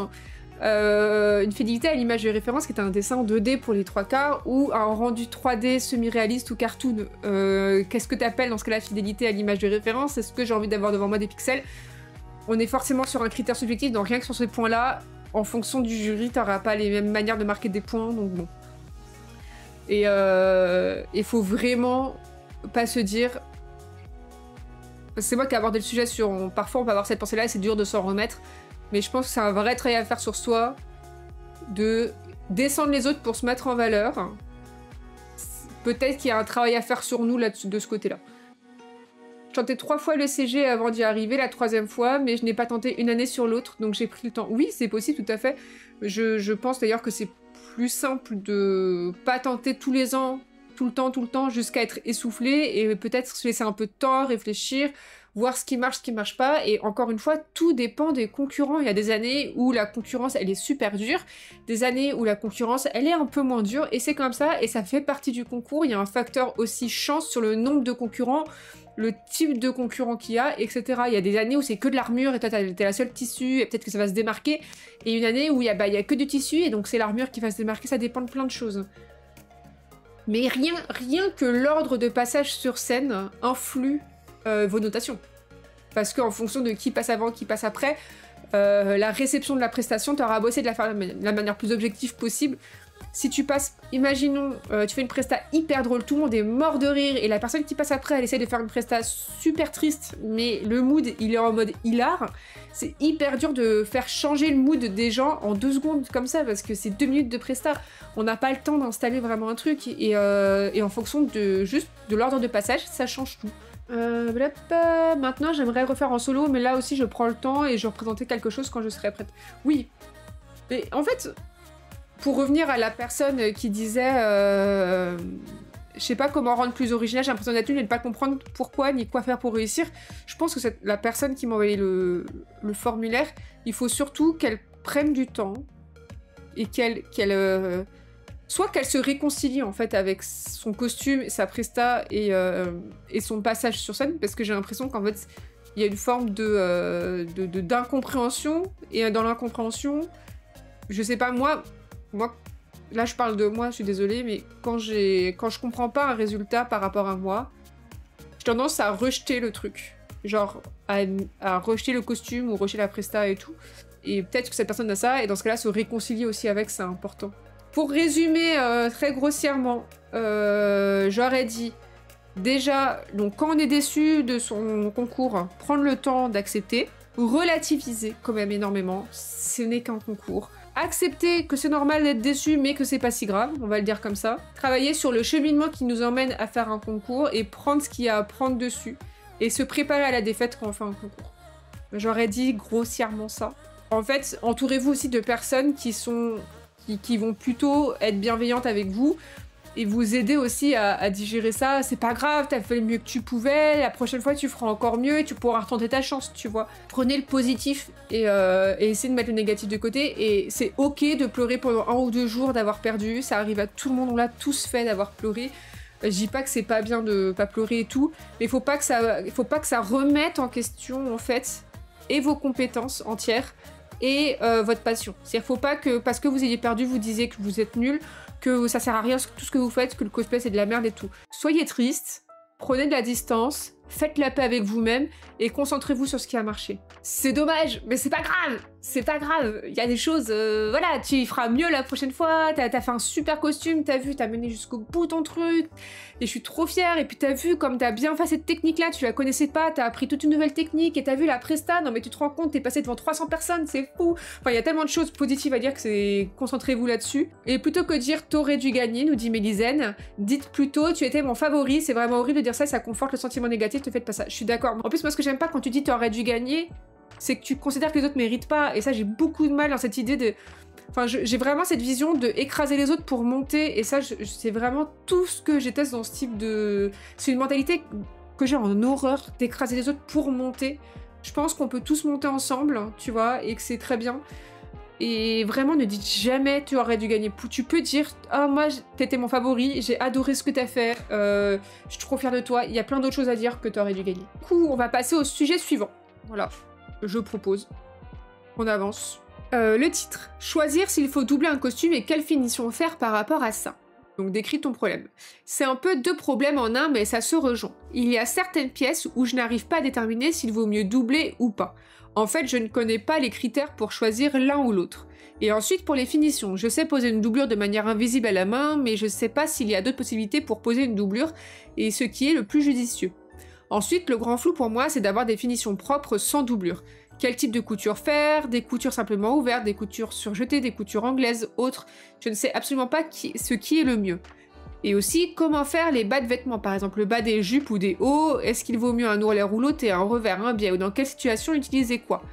Une fidélité à l'image de référence qui est un dessin en 2D pour les 3/4 ou un rendu 3D semi-réaliste ou cartoon. Qu'est-ce que t'appelles dans ce cas-là fidélité à l'image de référence? Est-ce que j'ai envie d'avoir devant moi des pixels? On est forcément sur un critère subjectif, donc rien que sur ces points-là, en fonction du jury, t'auras pas les mêmes manières de marquer des points, donc bon. Et il faut vraiment pas se dire... C'est moi qui ai abordé le sujet sur... Parfois on peut avoir cette pensée-là et c'est dur de s'en remettre, mais je pense que c'est un vrai travail à faire sur soi, de descendre les autres pour se mettre en valeur. Peut-être qu'il y a un travail à faire sur nous là-dessus, de ce côté-là. J'ai tenté 3 fois le CG avant d'y arriver, la 3e fois, mais je n'ai pas tenté une année sur l'autre, donc j'ai pris le temps. Oui, c'est possible, tout à fait. Je pense d'ailleurs que c'est plus simple de pas tenter tous les ans, tout le temps, jusqu'à être essoufflé, et peut-être se laisser un peu de temps, réfléchir, voir ce qui marche pas, et encore une fois, tout dépend des concurrents. Il y a des années où la concurrence, elle est super dure, des années où la concurrence, elle est un peu moins dure, et c'est comme ça, et ça fait partie du concours. Il y a un facteur aussi chance sur le nombre de concurrents, le type de concurrent qu'il y a, etc. Il y a des années où c'est que de l'armure, et toi t'es la seule tissu, et peut-être que ça va se démarquer, et une année où il y a que du tissu, et donc c'est l'armure qui va se démarquer, ça dépend de plein de choses. Mais rien que l'ordre de passage sur scène influe vos notations. Parce qu'en fonction de qui passe avant, qui passe après, la réception de la prestation, t'auras bossé de la faire de la manière plus objective possible. Si tu passes, imaginons, tu fais une presta hyper drôle, tout le monde est mort de rire, et la personne qui passe après, elle essaie de faire une presta super triste, mais le mood, il est en mode hilar, c'est hyper dur de faire changer le mood des gens en 2 secondes comme ça, parce que c'est 2 minutes de presta. On n'a pas le temps d'installer vraiment un truc, et en fonction de l'ordre de passage, ça change tout. Maintenant, j'aimerais refaire en solo, mais là aussi, je prends le temps et je représentais quelque chose quand je serai prête. Oui, mais en fait... Pour revenir à la personne qui disait je sais pas comment rendre plus original, j'ai l'impression d'être nulle et de pas comprendre pourquoi ni quoi faire pour réussir. Je pense que la personne qui m'a envoyé le formulaire, il faut surtout qu'elle prenne du temps et soit qu'elle se réconcilie en fait avec son costume, sa presta et son passage sur scène, parce que j'ai l'impression qu'en fait il y a une forme d'incompréhension, et dans l'incompréhension, je sais pas, moi, là je parle de moi, je suis désolée, mais quand je comprends pas un résultat par rapport à moi, j'ai tendance à rejeter le truc. Genre, à rejeter le costume ou rejeter la presta et tout. Et peut-être que cette personne a ça, et dans ce cas-là, se réconcilier aussi avec, c'est important. Pour résumer très grossièrement, j'aurais dit, déjà, donc quand on est déçu de son concours, prendre le temps d'accepter, relativiser quand même énormément, ce n'est qu'un concours. Accepter que c'est normal d'être déçu, mais que c'est pas si grave, on va le dire comme ça. Travailler sur le cheminement qui nous emmène à faire un concours et prendre ce qu'il y a à prendre dessus. Et se préparer à la défaite quand on fait un concours. J'aurais dit grossièrement ça. En fait, entourez-vous aussi de personnes qui vont plutôt être bienveillantes avec vous et vous aider aussi à digérer ça. C'est pas grave, t'as fait le mieux que tu pouvais, la prochaine fois tu feras encore mieux et tu pourras retenter ta chance, tu vois. Prenez le positif et essayez de mettre le négatif de côté, et c'est ok de pleurer pendant 1 ou 2 jours d'avoir perdu, ça arrive à tout le monde, on l'a tous fait d'avoir pleuré. Je dis pas que c'est pas bien de pas pleurer et tout, mais il faut pas que ça remette en question en fait et vos compétences entières et votre passion. C'est-à-dire faut pas que parce que vous ayez perdu vous disiez que vous êtes nul, que ça sert à rien tout ce que vous faites, que le cosplay c'est de la merde et tout. Soyez triste, prenez de la distance, faites la paix avec vous-même et concentrez-vous sur ce qui a marché. C'est dommage, mais c'est pas grave, c'est pas grave. Il y a des choses, voilà, tu y feras mieux la prochaine fois, t'as fait un super costume, t'as mené jusqu'au bout ton truc, et je suis trop fière, et puis t'as vu comme t'as bien fait cette technique-là, tu la connaissais pas, t'as appris toute une nouvelle technique, et t'as vu la presta, non mais tu te rends compte, t'es passé devant 300 personnes, c'est fou. Enfin, il y a tellement de choses positives à dire que c'est... Concentrez-vous là-dessus. Et plutôt que dire t'aurais dû gagner, nous dit Mélisène, dites plutôt tu étais mon favori, c'est vraiment horrible de dire ça, ça conforte le sentiment négatif, ne faites pas ça. Je suis d'accord. En plus, moi ce que j'aime pas quand tu dis t'aurais dû gagner, c'est que tu considères que les autres méritent pas, et ça j'ai beaucoup de mal dans cette idée de... Enfin, j'ai vraiment cette vision de écraser les autres pour monter, et ça, c'est vraiment tout ce que je déteste dans ce type de... C'est une mentalité que j'ai en horreur, d'écraser les autres pour monter. Je pense qu'on peut tous monter ensemble, tu vois, et que c'est très bien. Et vraiment, ne dites jamais tu aurais dû gagner. Tu peux dire « Ah, moi, t'étais mon favori, j'ai adoré ce que t'as fait, je suis trop fière de toi. » Il y a plein d'autres choses à dire que t'aurais dû gagner. Du coup, on va passer au sujet suivant. Voilà, je propose qu'on avance. Le titre. Choisir s'il faut doubler un costume et quelle finition faire par rapport à ça. Donc décris ton problème. C'est un peu 2 problèmes en un, mais ça se rejoint. Il y a certaines pièces où je n'arrive pas à déterminer s'il vaut mieux doubler ou pas. En fait, je ne connais pas les critères pour choisir l'un ou l'autre. Et ensuite, pour les finitions, je sais poser une doublure de manière invisible à la main, mais je ne sais pas s'il y a d'autres possibilités pour poser une doublure, et ce qui est le plus judicieux. Ensuite, le grand flou pour moi, c'est d'avoir des finitions propres sans doublure. Quel type de couture faire, des coutures simplement ouvertes, des coutures surjetées, des coutures anglaises, autres. Je ne sais absolument pas ce qui est le mieux. Et aussi, comment faire les bas de vêtements, par exemple le bas des jupes ou des hauts, est-ce qu'il vaut mieux un ourlet roulotte et un revers, un biais, ou dans quelle situation utiliser quoi.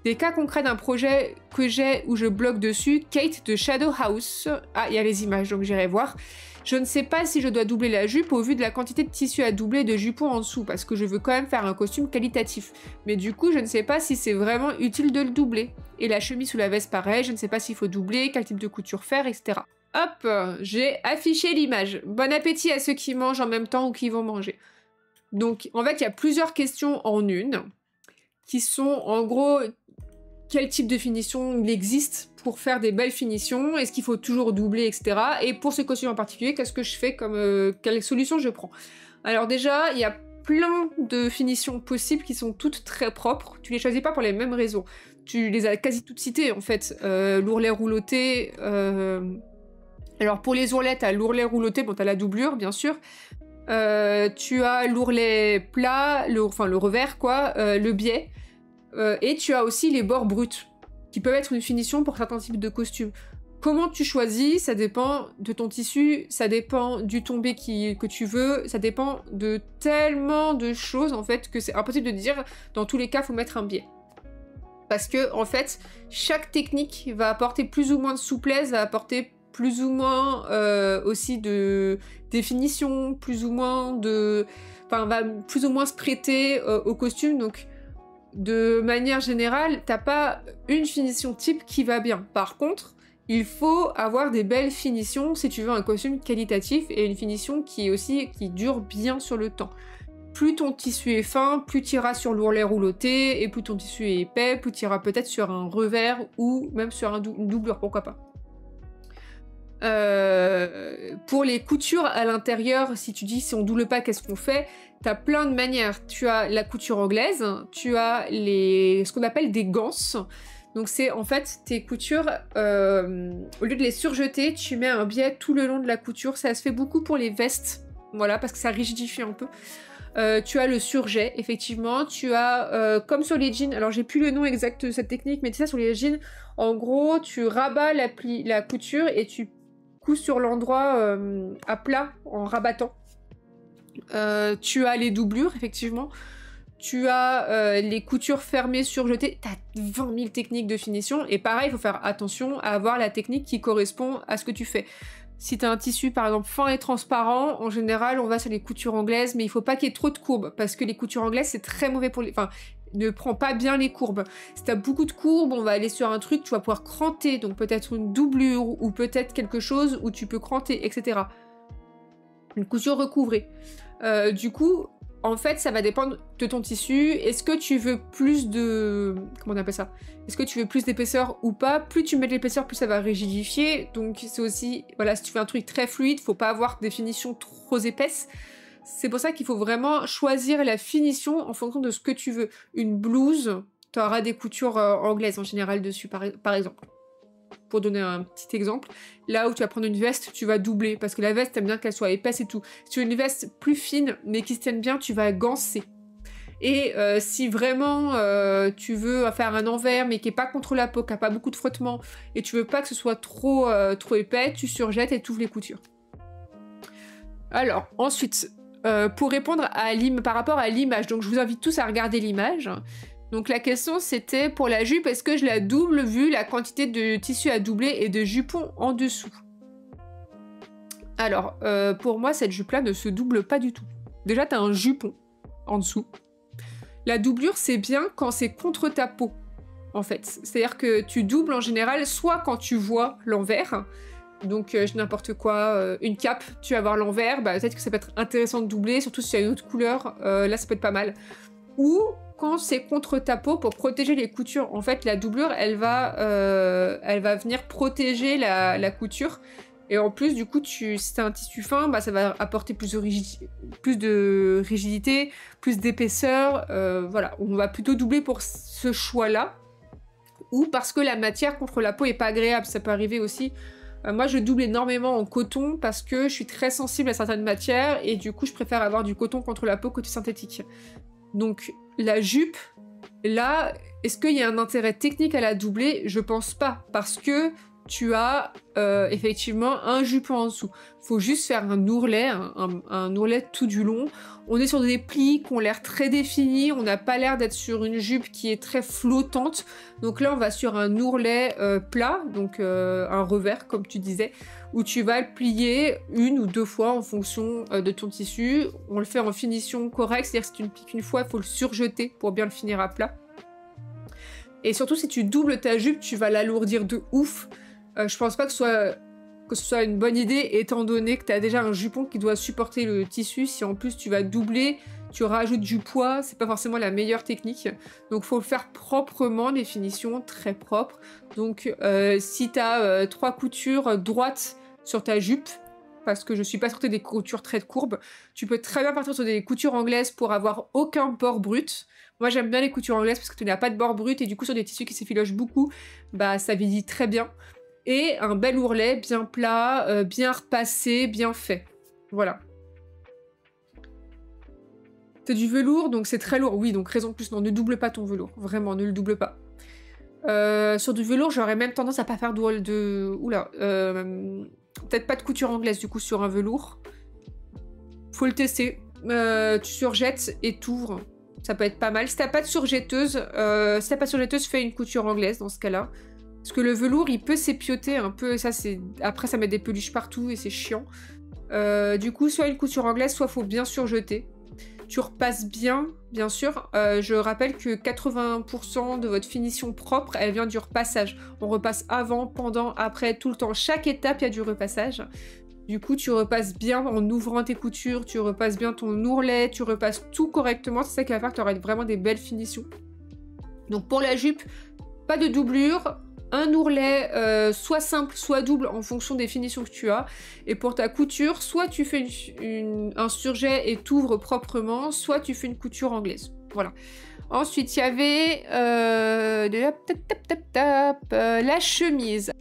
Des cas concrets d'un projet que j'ai où je bloque dessus, Kate de Shadow House. Ah, il y a les images, donc j'irai voir. Je ne sais pas si je dois doubler la jupe au vu de la quantité de tissu à doubler et de jupons en dessous, parce que je veux quand même faire un costume qualitatif. Mais du coup, je ne sais pas si c'est vraiment utile de le doubler. Et la chemise sous la veste, pareil, je ne sais pas s'il faut doubler, quel type de couture faire, etc. Hop, j'ai affiché l'image. Bon appétit à ceux qui mangent en même temps ou qui vont manger. Donc, en fait, il y a plusieurs questions en une, qui sont, en gros, quel type de finition il existe pour faire des belles finitions, est-ce qu'il faut toujours doubler, etc. Et pour ce costume en particulier, qu'est-ce que je fais comme... quelle solution je prends? Alors déjà, il y a plein de finitions possibles qui sont toutes très propres. Tu les choisis pas pour les mêmes raisons. Tu les as quasi toutes citées, en fait. L'ourlet rouloté, Alors pour les ourlets, t'as l'ourlet rouloté, bon t'as la doublure bien sûr. Tu as l'ourlet plat, le revers quoi, le biais. Et tu as aussi les bords bruts, qui peuvent être une finition pour certains types de costumes. Comment tu choisis, ça dépend de ton tissu, ça dépend du tombé que tu veux, ça dépend de tellement de choses en fait que c'est impossible de dire dans tous les cas faut mettre un biais. Parce que en fait, chaque technique va apporter plus ou moins de souplesse, va apporter plus ou moins aussi de définition, plus ou moins de... Enfin, va plus ou moins se prêter au costume, donc de manière générale, t'as pas une finition type qui va bien. Par contre, il faut avoir des belles finitions si tu veux un costume qualitatif et une finition qui dure bien sur le temps. Plus ton tissu est fin, plus tu iras sur l'ourlet rouloté, et plus ton tissu est épais, plus tu iras peut-être sur un revers ou même sur une doublure, pourquoi pas. Pour les coutures à l'intérieur, si tu dis si on double pas, qu'est-ce qu'on fait? T'as plein de manières. Tu as la couture anglaise, tu as ce qu'on appelle des ganses. Donc c'est en fait tes coutures, au lieu de les surjeter, tu mets un biais tout le long de la couture. Ça se fait beaucoup pour les vestes, voilà, parce que ça rigidifie un peu. Tu as le surjet, effectivement. Tu as, comme sur les jeans, alors j'ai plus le nom exact de cette technique, mais tu sais, sur les jeans, en gros, tu rabats la couture et tu couds sur l'endroit à plat en rabattant. Tu as les doublures, effectivement. Tu as les coutures fermées, surjetées. T'as 20 000 techniques de finition. Et pareil, il faut faire attention à avoir la technique qui correspond à ce que tu fais. Si tu as un tissu, par exemple, fin et transparent, en général, on va sur les coutures anglaises, mais il faut pas qu'il y ait trop de courbes, parce que les coutures anglaises, c'est très mauvais pour les... Enfin, ne prends pas bien les courbes. Si tu as beaucoup de courbes, on va aller sur un truc, tu vas pouvoir cranter, donc peut-être une doublure, ou peut-être quelque chose où tu peux cranter, etc. Une couture recouvrée. Du coup, en fait, ça va dépendre de ton tissu. Est-ce que tu veux plus de... Comment on appelle ça? Est-ce que tu veux plus d'épaisseur ou pas? Plus tu mets de l'épaisseur, plus ça va rigidifier. Donc c'est aussi... Voilà, si tu fais un truc très fluide, faut pas avoir des finitions trop épaisses. C'est pour ça qu'il faut vraiment choisir la finition en fonction de ce que tu veux. Une blouse, tu auras des coutures anglaises en général dessus, par exemple. Pour donner un petit exemple, là où tu vas prendre une veste, tu vas doubler, parce que la veste, t'aimes bien qu'elle soit épaisse et tout. Si tu veux une veste plus fine, mais qui se tienne bien, tu vas ganser. Et si vraiment tu veux faire un envers, mais qui est pas contre la peau, qui a pas beaucoup de frottement, et tu veux pas que ce soit trop épais, tu surjettes et tu ouvres les coutures. Alors, ensuite, pour répondre par rapport à l'image, donc je vous invite tous à regarder l'image. Donc la question c'était pour la jupe, est-ce que je la double vu la quantité de tissu à doubler et de jupons en dessous? Alors, pour moi, cette jupe-là ne se double pas du tout. Déjà, t'as un jupon en dessous. La doublure, c'est bien quand c'est contre ta peau, en fait. C'est-à-dire que tu doubles en général, soit quand tu vois l'envers, donc n'importe quoi, une cape, tu vas voir l'envers, bah, peut-être que ça peut être intéressant de doubler, surtout si tu as une autre couleur, là ça peut être pas mal. Ou quand c'est contre ta peau pour protéger les coutures. En fait, la doublure, elle va venir protéger la couture. Et en plus, du coup, si c'est un tissu fin, bah, ça va apporter plus de rigidité, plus d'épaisseur. Voilà, on va plutôt doubler pour ce choix-là. Ou parce que la matière contre la peau est pas agréable, ça peut arriver aussi. Moi, je double énormément en coton parce que je suis très sensible à certaines matières et du coup, je préfère avoir du coton contre la peau que du synthétique. Donc, la jupe, là, est-ce qu'il y a un intérêt technique à la doubler? Je pense pas, parce que tu as effectivement un jupon en dessous. Faut juste faire un ourlet, un ourlet tout du long. On est sur des plis qui ont l'air très définis, on n'a pas l'air d'être sur une jupe qui est très flottante. Donc là, on va sur un ourlet plat, donc un revers, comme tu disais, où tu vas le plier une ou deux fois en fonction de ton tissu. On le fait en finition correcte, c'est-à-dire que si tu le pliques une fois, il faut le surjeter pour bien le finir à plat. Et surtout, si tu doubles ta jupe, tu vas l'alourdir de ouf. Je pense pas que ce soit une bonne idée, étant donné que tu as déjà un jupon qui doit supporter le tissu. Si en plus tu vas doubler, tu rajoutes du poids, c'est pas forcément la meilleure technique. Donc faut le faire proprement, les finitions très propres. Donc si tu as 3 coutures droites sur ta jupe, parce que je suis pas sûre des coutures très courbes, tu peux très bien partir sur des coutures anglaises pour avoir aucun bord brut. Moi j'aime bien les coutures anglaises parce que tu n'as pas de bord brut et du coup sur des tissus qui s'effilochent beaucoup, bah ça vieillit très bien. et un bel ourlet bien plat, bien repassé, bien fait. Voilà. C'est du velours, donc c'est très lourd. Oui, donc raison de plus, non, ne double pas ton velours. Vraiment, ne le double pas. Sur du velours, j'aurais même tendance à pas faire de... Oula. Peut-être pas de couture anglaise, du coup, sur un velours. Faut le tester. Tu surjettes et t'ouvres. Ça peut être pas mal. Si t'as pas de surjetteuse, fais une couture anglaise dans ce cas-là. Parce que le velours, il peut s'épioter un peu. Ça, c'est... Après, ça met des peluches partout et c'est chiant. Du coup, soit une couture anglaise, soit faut bien surjeter. Tu repasses bien sûr. Je rappelle que 80% de votre finition propre, elle vient du repassage. On repasse avant, pendant, après, tout le temps. Chaque étape, il y a du repassage. Du coup, tu repasses bien en ouvrant tes coutures, tu repasses bien ton ourlet, tu repasses tout correctement. C'est ça qui va faire que tu auras vraiment des belles finitions. Donc pour la jupe, pas de doublure. Un ourlet, soit simple, soit double, en fonction des finitions que tu as. Et pour ta couture, soit tu fais un surjet et t'ouvres proprement, soit tu fais une couture anglaise. Voilà. Ensuite, il y avait la chemise.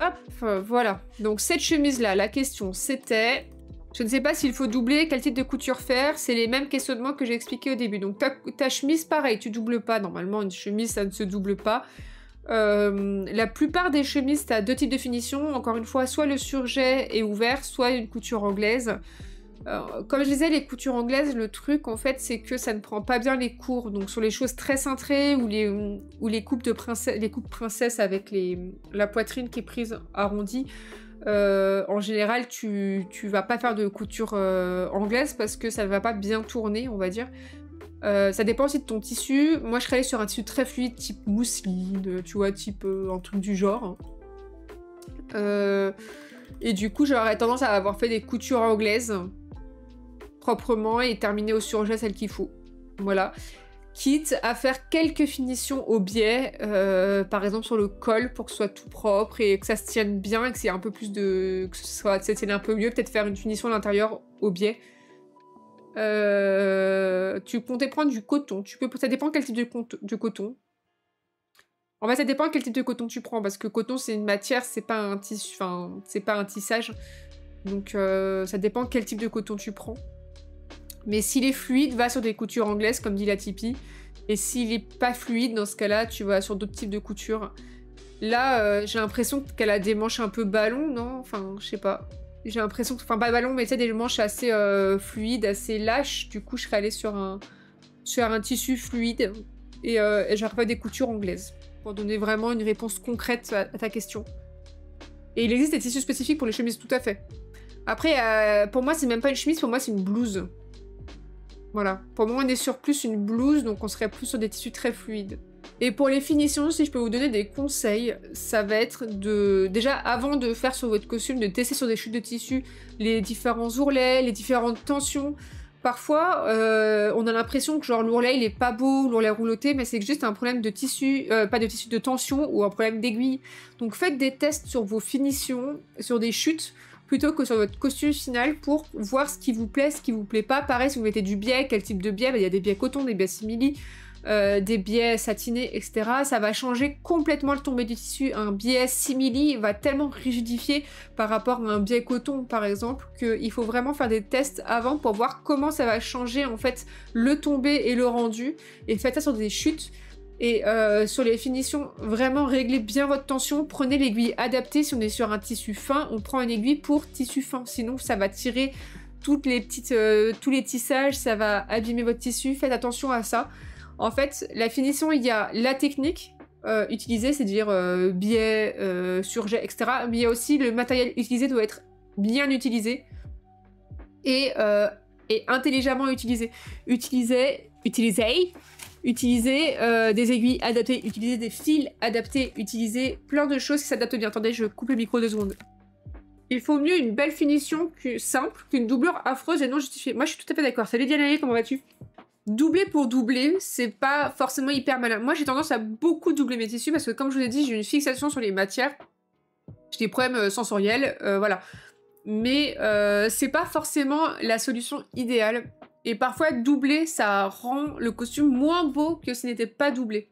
Hop, voilà. Donc cette chemise-là, la question c'était... Je ne sais pas s'il faut doubler, quel type de couture faire. C'est les mêmes questionnements que j'ai expliqués au début. Donc ta chemise, pareil, tu doubles pas. Normalement, une chemise, ça ne se double pas. La plupart des chemises, tu as deux types de finition. Encore une fois, soit le surjet est ouvert, soit une couture anglaise. Comme je disais, les coutures anglaises, le truc, en fait, c'est que ça ne prend pas bien les cours. Donc sur les choses très cintrées ou les coupes de princesse, les coupes princesse avec la poitrine qui est prise arrondie, en général, tu vas pas faire de couture anglaise parce que ça ne va pas bien tourner, on va dire. Ça dépend aussi de ton tissu. Moi, je serais allée sur un tissu très fluide, type mousseline, tu vois, type un truc du genre. Et du coup, j'aurais tendance à avoir fait des coutures anglaises proprement et terminer au surjet celle qu'il faut. Voilà. Quitte à faire quelques finitions au biais, par exemple sur le col pour que ce soit tout propre et que ça se tienne bien et que c'est un peu plus de... que ça tienne un peu mieux, peut-être faire une finition à l'intérieur au biais. Tu comptais prendre du coton. Ça dépend quel type de coton. En fait, ça dépend quel type de coton tu prends, parce que coton c'est une matière, c'est pas un tissu, enfin, c'est pas un tissage. Donc ça dépend quel type de coton tu prends. Mais s'il est fluide, va sur des coutures anglaises, comme dit la Tipeee. Et s'il est pas fluide, dans ce cas-là, tu vas sur d'autres types de coutures. Là, j'ai l'impression qu'elle a des manches un peu ballon, non? Enfin, je sais pas. J'ai l'impression que... Enfin, pas ballon, mais tu sais, des manches assez fluides, assez lâches. Du coup, je serais allée sur un tissu fluide. Et j'aurais pas des coutures anglaises. Pour donner vraiment une réponse concrète à ta question. Et il existe des tissus spécifiques pour les chemises, tout à fait. Après, pour moi, c'est même pas une chemise, pour moi, c'est une blouse. Voilà. Pour moi, on est sur plus une blouse, donc on serait plus sur des tissus très fluides. Et pour les finitions, si je peux vous donner des conseils, ça va être de... Déjà, avant de faire sur votre costume, de tester sur des chutes de tissu les différents ourlets, les différentes tensions. Parfois, on a l'impression que genre l'ourlet, il est pas beau, l'ourlet rouloté, mais c'est juste un problème de tissu, pas de tissu, de tension ou un problème d'aiguille. Donc faites des tests sur vos finitions, sur des chutes, plutôt que sur votre costume final pour voir ce qui vous plaît, ce qui vous plaît pas. Pareil, si vous mettez du biais, quel type de biais, il y a des biais coton, des biais simili, des biais satinés, etc. Ça va changer complètement le tombé du tissu. Un biais simili va tellement rigidifier par rapport à un biais coton, par exemple, qu'il faut vraiment faire des tests avant pour voir comment ça va changer, en fait, le tombé et le rendu. Et faites ça sur des chutes. Et sur les finitions, vraiment réglez bien votre tension, prenez l'aiguille adaptée. Si on est sur un tissu fin, on prend une aiguille pour tissu fin, sinon ça va tirer toutes les petites, tous les tissages, ça va abîmer votre tissu, faites attention à ça. En fait, la finition, il y a la technique utilisée, c'est-à-dire biais, surjet, etc. Mais il y a aussi le matériel utilisé doit être bien utilisé et intelligemment utilisé. Utilisez des aiguilles adaptées, utilisez des fils adaptés, utilisez plein de choses qui s'adaptent bien. Attendez, je coupe le micro 2 secondes. Il faut mieux une belle finition simple qu'une doublure affreuse et non justifiée. Moi, je suis tout à fait d'accord. Salut Diana, comment vas-tu? Doubler pour doubler, c'est pas forcément hyper malin. Moi, j'ai tendance à beaucoup doubler mes tissus parce que, comme je vous ai dit, j'ai une fixation sur les matières. J'ai des problèmes sensoriels, voilà. Mais c'est pas forcément la solution idéale. Et parfois, doubler, ça rend le costume moins beau que s'il n'était pas doublé.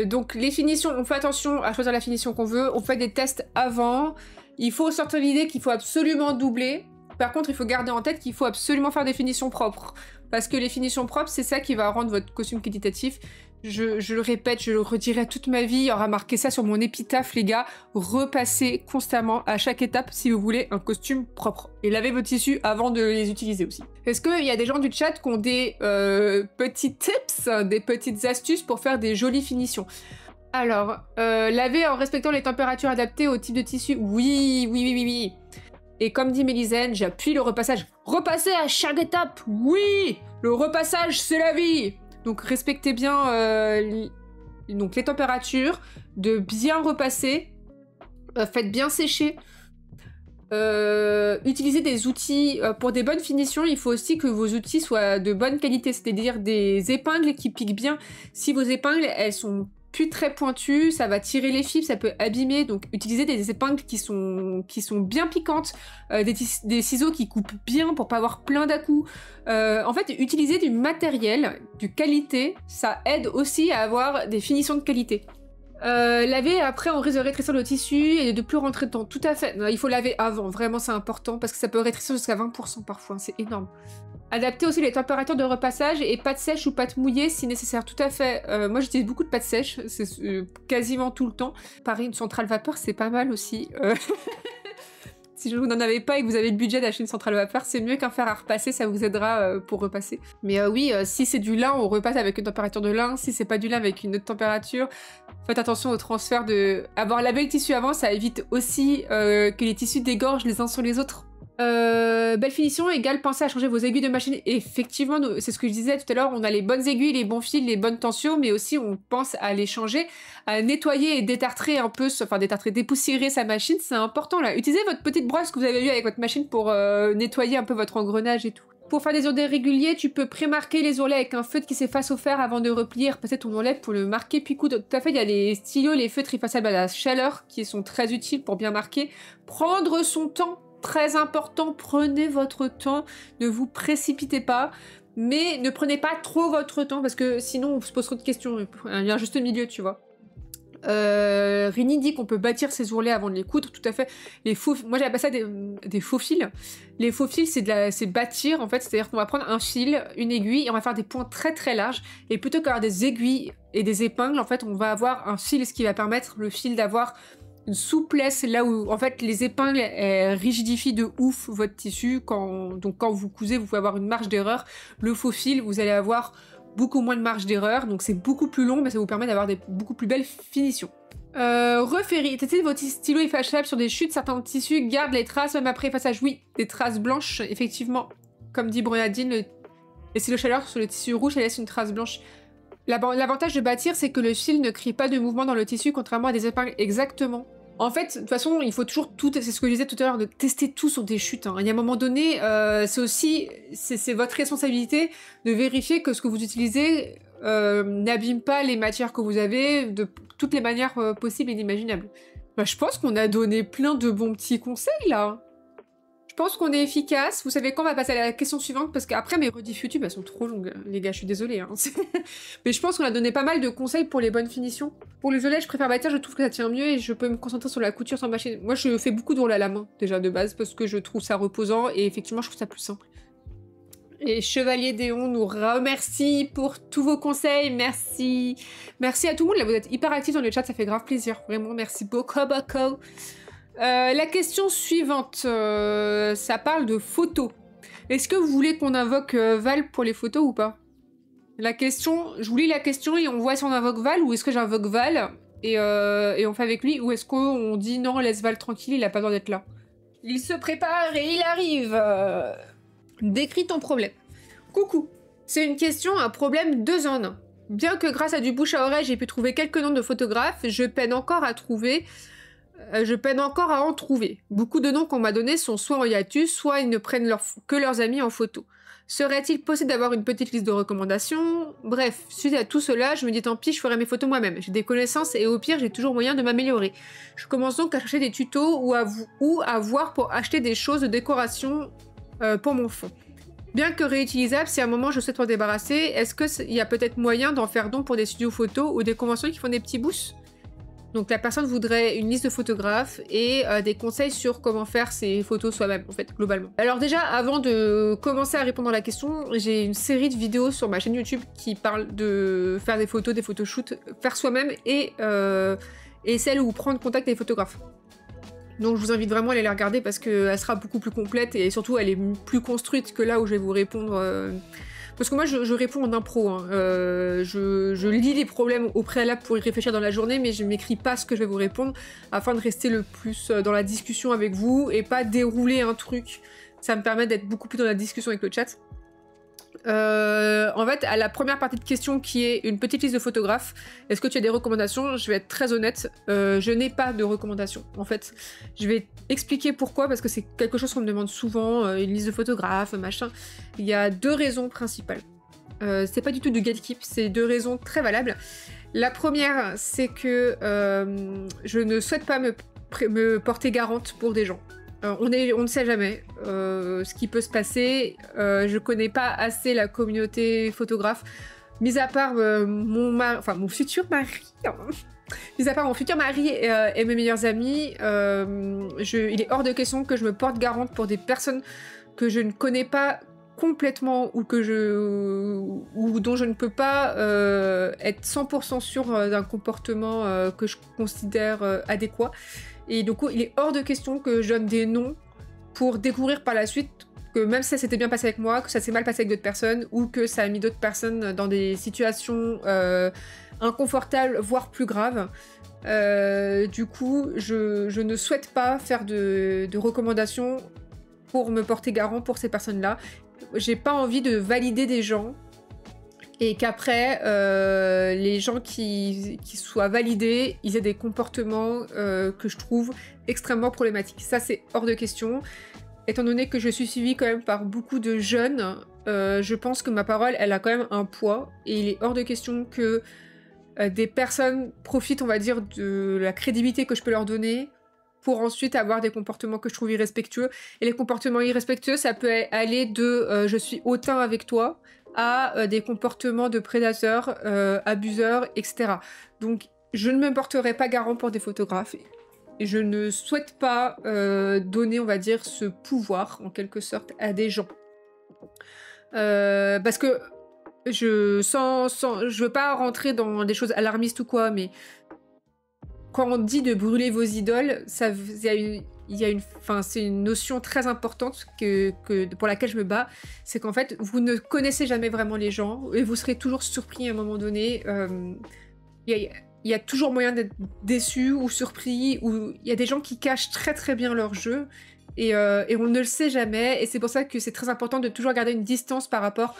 Donc les finitions, on fait attention à choisir la finition qu'on veut, on fait des tests avant, il faut sortir l'idée qu'il faut absolument doubler. Par contre, il faut garder en tête qu'il faut absolument faire des finitions propres. Parce que les finitions propres, c'est ça qui va rendre votre costume qualitatif. Je le répète, je le redirai toute ma vie. Il y aura marqué ça sur mon épitaphe, les gars. Repassez constamment à chaque étape si vous voulez un costume propre. Et lavez vos tissus avant de les utiliser aussi. Est-ce qu'il y a des gens du chat qui ont des petits tips, des petites astuces pour faire des jolies finitions? Alors, laver en respectant les températures adaptées au type de tissu. Oui, oui, oui, oui, oui. Et comme dit Mélisène, j'appuie le repassage. Repasser à chaque étape, oui. Le repassage, c'est la vie. Donc respectez bien donc les températures, de bien repasser, faites bien sécher. Utilisez des outils pour des bonnes finitions. Il faut aussi que vos outils soient de bonne qualité, c'est-à-dire des épingles qui piquent bien. Si vos épingles, elles sont plus très pointues, ça va tirer les fibres, ça peut abîmer. Donc utilisez des épingles qui sont bien piquantes, des ciseaux qui coupent bien pour pas avoir plein d'à-coups. En fait, utiliser du matériel de qualité, ça aide aussi à avoir des finitions de qualité. Laver après, on risque de rétrécir le tissu et de plus rentrer dedans. Tout à fait. Non, il faut laver avant, vraiment c'est important parce que ça peut rétrécir jusqu'à 20% parfois, c'est énorme. Adapter aussi les températures de repassage et pâte sèche ou pâte mouillée si nécessaire. Tout à fait. Moi j'utilise beaucoup de pâte sèche, c'est quasiment tout le temps. Pareil, une centrale vapeur, c'est pas mal aussi. Si vous n'en avez pas et que vous avez le budget d'acheter une centrale vapeur, c'est mieux qu'un fer à repasser, ça vous aidera pour repasser. Mais oui, si c'est du lin, on repasse avec une température de lin. Si c'est pas du lin, avec une autre température. Faites attention au transfert de... Avoir lavé le tissu avant, ça évite aussi que les tissus dégorgent les uns sur les autres. Belle finition égale pensez à changer vos aiguilles de machine. Effectivement, c'est ce que je disais tout à l'heure, on a les bonnes aiguilles, les bons fils, les bonnes tensions, mais aussi on pense à les changer, à nettoyer et détartrer un peu, enfin détartrer, dépoussiérer sa machine, c'est important là. Utilisez votre petite brosse que vous avez eue avec votre machine pour nettoyer un peu votre engrenage et tout. Pour faire des ourlets réguliers, tu peux pré-marquer les ourlets avec un feutre qui s'efface au fer avant de replier, repasser ton ourlet pour le marquer puis coudre. Tout à fait, il y a les stylos, les feutres effaçables à la chaleur qui sont très utiles pour bien marquer. Prendre son temps. Très important, prenez votre temps, ne vous précipitez pas, mais ne prenez pas trop votre temps parce que sinon on se pose trop de questions, il y a un juste milieu, tu vois. Rini dit qu'on peut bâtir ses ourlets avant de les coudre, tout à fait. Moi j'appelle ça des faux fils. Les faux fils, c'est bâtir en fait, c'est-à-dire qu'on va prendre un fil, une aiguille et on va faire des points très très larges et plutôt qu'avoir des aiguilles et des épingles, en fait on va avoir un fil, ce qui va permettre le fil d'avoir une souplesse là où en fait les épingles rigidifient de ouf votre tissu. Donc quand vous cousez, vous pouvez avoir une marge d'erreur. Le faux fil, vous allez avoir beaucoup moins de marge d'erreur, donc c'est beaucoup plus long, mais ça vous permet d'avoir des beaucoup plus belles finitions. Testez votre stylo effaçable sur des chutes, certains tissus gardent les traces même après effaçage. Oui, des traces blanches, effectivement. Comme dit Bronadine, le stylo chaleur sur le tissu rouge, ça laisse une trace blanche. L'avantage de bâtir, c'est que le fil ne crée pas de mouvement dans le tissu, contrairement à des épingles. Exactement. En fait, de toute façon, il faut toujours tout, c'est ce que je disais tout à l'heure, de tester tout sur des chutes. Hein. Il y a un moment donné, c'est votre responsabilité de vérifier que ce que vous utilisez n'abîme pas les matières que vous avez de toutes les manières possibles et inimaginables. Bah, je pense qu'on a donné plein de bons petits conseils, là. Je pense qu'on est efficace. Vous savez quoi, on va passer à la question suivante, parce qu'après, mes rediffs YouTube, elles sont trop longues. Les gars, je suis désolée. Hein. Mais je pense qu'on a donné pas mal de conseils pour les bonnes finitions. Pour les ourlets, je préfère bâtir, je trouve que ça tient mieux et je peux me concentrer sur la couture sans machine. Moi, je fais beaucoup d'ourlets à la main, déjà, de base, parce que je trouve ça reposant et effectivement, je trouve ça plus simple. Et Chevalier Déon nous remercie pour tous vos conseils, merci. Merci à tout le monde, là, vous êtes hyper actifs dans le chat, ça fait grave plaisir. Vraiment, merci beaucoup. La question suivante, ça parle de photos. Est-ce que vous voulez qu'on invoque Val pour les photos ou pas? La question, je vous lis la question et on voit si on invoque Val ou est-ce que j'invoque Val et on fait avec lui ou est-ce qu'on dit non, laisse Val tranquille, il a pas besoin d'être là. Il se prépare et il arrive. Décris ton problème. Coucou, c'est une question, un problème 2 en 1. Bien que grâce à du bouche à oreille, j'ai pu trouver quelques noms de photographes, je peine encore à en trouver. Beaucoup de noms qu'on m'a donnés sont soit en hiatus, soit ils ne prennent que leurs amis en photo. Serait-il possible d'avoir une petite liste de recommandations? Bref, suite à tout cela, je me dis tant pis, je ferai mes photos moi-même. J'ai des connaissances et au pire, j'ai toujours moyen de m'améliorer. Je commence donc à chercher des tutos ou à voir pour acheter des choses de décoration pour mon fond. Bien que réutilisable, si à un moment je souhaite m'en débarrasser, est-ce qu'il y a peut-être moyen d'en faire don pour des studios photos ou des conventions qui font des petits boosts? Donc la personne voudrait une liste de photographes et des conseils sur comment faire ses photos soi-même, en fait, globalement. Alors déjà, avant de commencer à répondre à la question, j'ai une série de vidéos sur ma chaîne YouTube qui parle de faire des photos, des photoshoots, faire soi-même et celle où prendre contact avec des photographes. Donc je vous invite vraiment à aller la regarder parce qu'elle sera beaucoup plus complète et surtout elle est plus construite que là où je vais vous répondre... Parce que moi, je réponds en impro. Hein. Je lis les problèmes au préalable pour y réfléchir dans la journée, mais je m'écris pas ce que je vais vous répondre afin de rester le plus dans la discussion avec vous et pas dérouler un truc. Ça me permet d'être beaucoup plus dans la discussion avec le chat. En fait, à la première partie de question qui est une petite liste de photographes, est-ce que tu as des recommandations? Je vais être très honnête, je n'ai pas de recommandations. En fait, je vais expliquer pourquoi, parce que c'est quelque chose qu'on me demande souvent, une liste de photographes, machin. Il y a 2 raisons principales. C'est pas du tout du gatekeep, c'est 2 raisons très valables. La première, c'est que je ne souhaite pas me porter garante pour des gens. On ne sait jamais ce qui peut se passer. Je connais pas assez la communauté photographe, mis à part mon futur mari. Mis à part mon futur mari et mes meilleurs amis, il est hors de question que je me porte garante pour des personnes que je ne connais pas complètement ou dont je ne peux pas être 100% sûre d'un comportement que je considère adéquat. Et du coup, il est hors de question que je donne des noms pour découvrir par la suite que même si ça s'était bien passé avec moi, que ça s'est mal passé avec d'autres personnes, ou que ça a mis d'autres personnes dans des situations inconfortables, voire plus graves. Du coup, je ne souhaite pas faire de recommandations pour me porter garant pour ces personnes-là. J'ai pas envie de valider des gens et qu'après, les gens qui soient validés, ils aient des comportements que je trouve extrêmement problématiques. Ça, c'est hors de question. Étant donné que je suis suivie quand même par beaucoup de jeunes, je pense que ma parole, elle a quand même un poids. Et il est hors de question que des personnes profitent, on va dire, de la crédibilité que je peux leur donner pour ensuite avoir des comportements que je trouve irrespectueux. Et les comportements irrespectueux, ça peut aller de je suis hautain avec toi » à des comportements de prédateurs, abuseurs, etc. Donc je ne me porterai pas garant pour des photographes. Et je ne souhaite pas donner, on va dire, ce pouvoir, en quelque sorte, à des gens. Parce que je veux pas rentrer dans des choses alarmistes ou quoi, mais quand on dit de brûler vos idoles, c'est une notion très importante pour laquelle je me bats, c'est qu'en fait, vous ne connaissez jamais vraiment les gens et vous serez toujours surpris à un moment donné. Il y a toujours moyen d'être déçu ou surpris, ou il y a des gens qui cachent très très bien leur jeu et on ne le sait jamais, et c'est pour ça que c'est très important de toujours garder une distance par rapport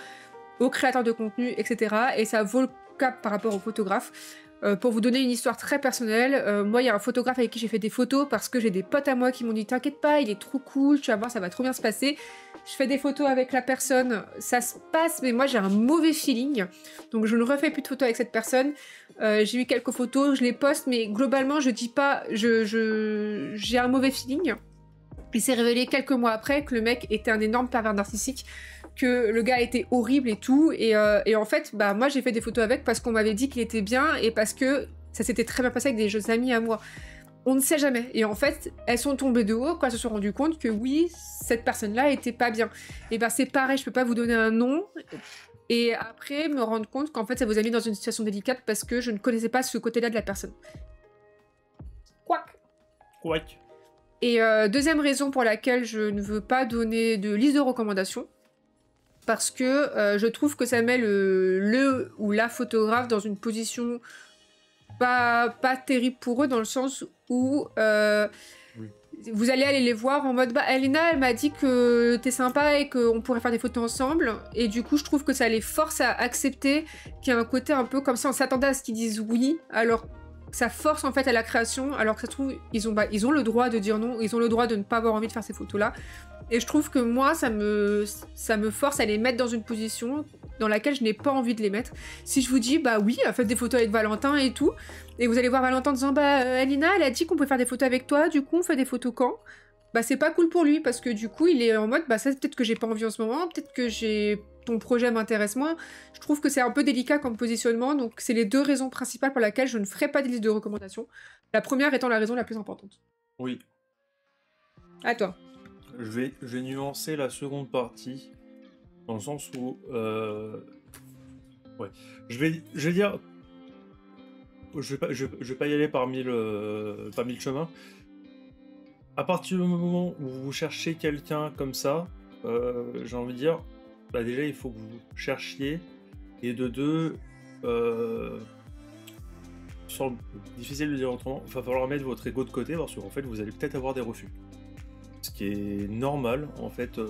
aux créateurs de contenu, etc. Et ça vaut le cas par rapport aux photographes. Pour vous donner une histoire très personnelle, moi il y a un photographe avec qui j'ai fait des photos parce que j'ai des potes à moi qui m'ont dit t'inquiète pas, il est trop cool, tu vas voir, ça va trop bien se passer. Je fais des photos avec la personne, ça se passe, mais moi j'ai un mauvais feeling, donc je ne refais plus de photos avec cette personne. J'ai eu quelques photos, je les poste, mais globalement je dis pas, j'ai un mauvais feeling. Il s'est révélé quelques mois après que le mec était un énorme pervers narcissique, que le gars était horrible et tout, et en fait, bah moi j'ai fait des photos avec parce qu'on m'avait dit qu'il était bien et parce que ça s'était très bien passé avec des jeunes amis à moi. On ne sait jamais, et en fait, elles sont tombées de haut quand elles se sont rendues compte que oui, cette personne-là était pas bien. Et bah c'est pareil, je peux pas vous donner un nom, et après me rendre compte qu'en fait ça vous a mis dans une situation délicate parce que je ne connaissais pas ce côté-là de la personne. Quack. Quack. Et deuxième raison pour laquelle je ne veux pas donner de liste de recommandations, parce que je trouve que ça met le ou la photographe dans une position pas terrible pour eux, dans le sens où vous allez aller les voir en mode bah Elena elle m'a dit que t'es sympa et qu'on pourrait faire des photos ensemble, et du coup je trouve que ça les force à accepter qu'il y a un côté un peu comme si on s'attendait à ce qu'ils disent oui, alors ça force en fait à la création, alors que ça se trouve ils ont le droit de dire non, ils ont le droit de ne pas avoir envie de faire ces photos là. Et je trouve que moi, ça me force à les mettre dans une position dans laquelle je n'ai pas envie de les mettre. Si je vous dis, bah oui, faites des photos avec Valentin et tout, et vous allez voir Valentin en disant, bah Alina, elle a dit qu'on pouvait faire des photos avec toi, du coup on fait des photos quand? bah c'est pas cool pour lui, parce que du coup, il est en mode, bah ça, peut-être que j'ai pas envie en ce moment, peut-être que ton projet m'intéresse moins. Je trouve que c'est un peu délicat comme positionnement, donc c'est les 2 raisons principales pour lesquelles je ne ferai pas de liste de recommandations. La première étant la raison la plus importante. Oui. À toi. Je vais nuancer la seconde partie, dans le sens où... Ouais. Je vais dire... Je vais pas y aller par mille chemins. À partir du moment où vous cherchez quelqu'un comme ça, j'ai envie de dire, bah déjà il faut que vous cherchiez, et de deux, difficile de dire autrement, il va falloir mettre votre ego de côté parce qu'en fait vous allez peut-être avoir des refus. Ce qui est normal en fait,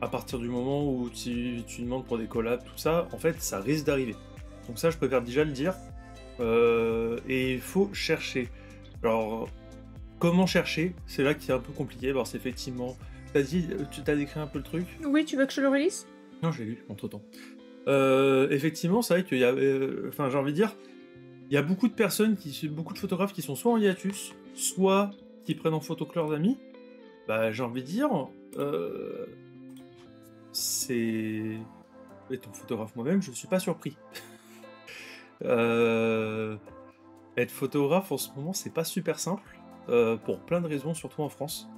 à partir du moment où tu demandes pour des collabs, tout ça, en fait ça risque d'arriver. Donc ça je préfère déjà le dire, et il faut chercher. Alors, comment chercher? C'est là qui est un peu compliqué, parce qu'effectivement... tu t'as décrit un peu le truc? Oui, tu veux que je le relise? Non, j'ai lu, entre-temps. Effectivement, c'est vrai qu'il y a... Enfin, j'ai envie de dire, il y a beaucoup de personnes, beaucoup de photographes qui sont soit en hiatus, soit qui prennent en photo que leurs amis. Bah, j'ai envie de dire... c'est... Étant photographe moi-même, je suis pas surpris. Être photographe, en ce moment, c'est pas super simple. Pour plein de raisons, surtout en France.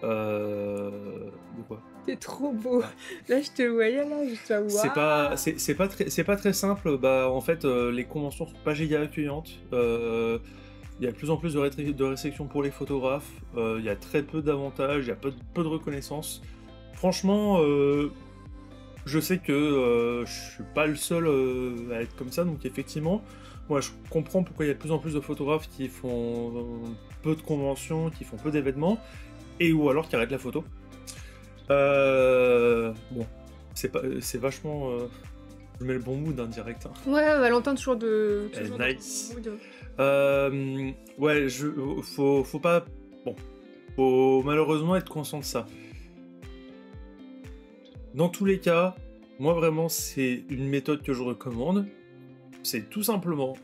De quoi? T'es trop beau. Là, je te voyais là, je te vois. C'est pas très simple. Bah, en fait, les conventions sont pas giga accueillantes. Il y a de plus en plus de restrictions pour les photographes. Il y a très peu d'avantages. Il y a peu de reconnaissance. Franchement, je sais que je suis pas le seul à être comme ça. Donc effectivement, moi je comprends pourquoi il y a de plus en plus de photographes qui font peu de conventions, qui font peu d'événements, et ou alors qui arrêtent la photo. Bon, c'est vachement... je mets le bon mood indirect. Hein. Ouais, Valentin, toujours de... Nice. Ouais, faut pas... Bon, faut malheureusement être conscient de ça. Dans tous les cas, moi vraiment, c'est une méthode que je recommande. C'est tout simplement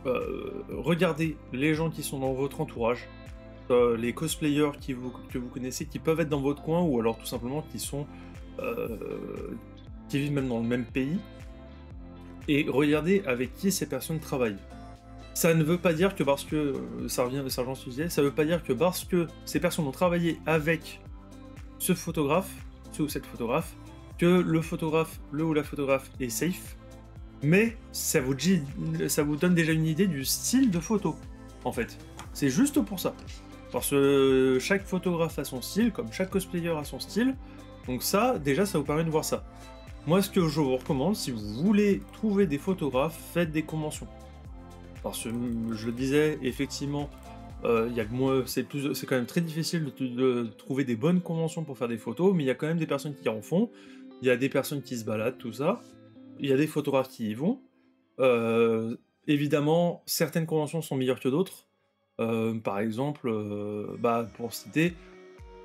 regardez les gens qui sont dans votre entourage, les cosplayers que vous connaissez, qui peuvent être dans votre coin, ou alors tout simplement qui vivent même dans le même pays, et regardez avec qui ces personnes travaillent. Ça ne veut pas dire que parce que, ça revient de Sergent Suzier, ça veut pas dire que parce que ces personnes ont travaillé avec ce photographe, ce ou cette photographe, que le ou la photographe est safe, mais ça vous donne déjà une idée du style de photo, en fait. C'est juste pour ça. Parce que chaque photographe a son style, comme chaque cosplayer a son style, donc ça, déjà, ça vous permet de voir ça. Moi, ce que je vous recommande, si vous voulez trouver des photographes, faites des conventions. Parce que, je le disais, effectivement, c'est quand même très difficile de trouver des bonnes conventions pour faire des photos, mais il y a quand même des personnes qui en font, il y a des personnes qui se baladent, tout ça, il y a des photographes qui y vont. Évidemment, certaines conventions sont meilleures que d'autres. Par exemple, pour citer,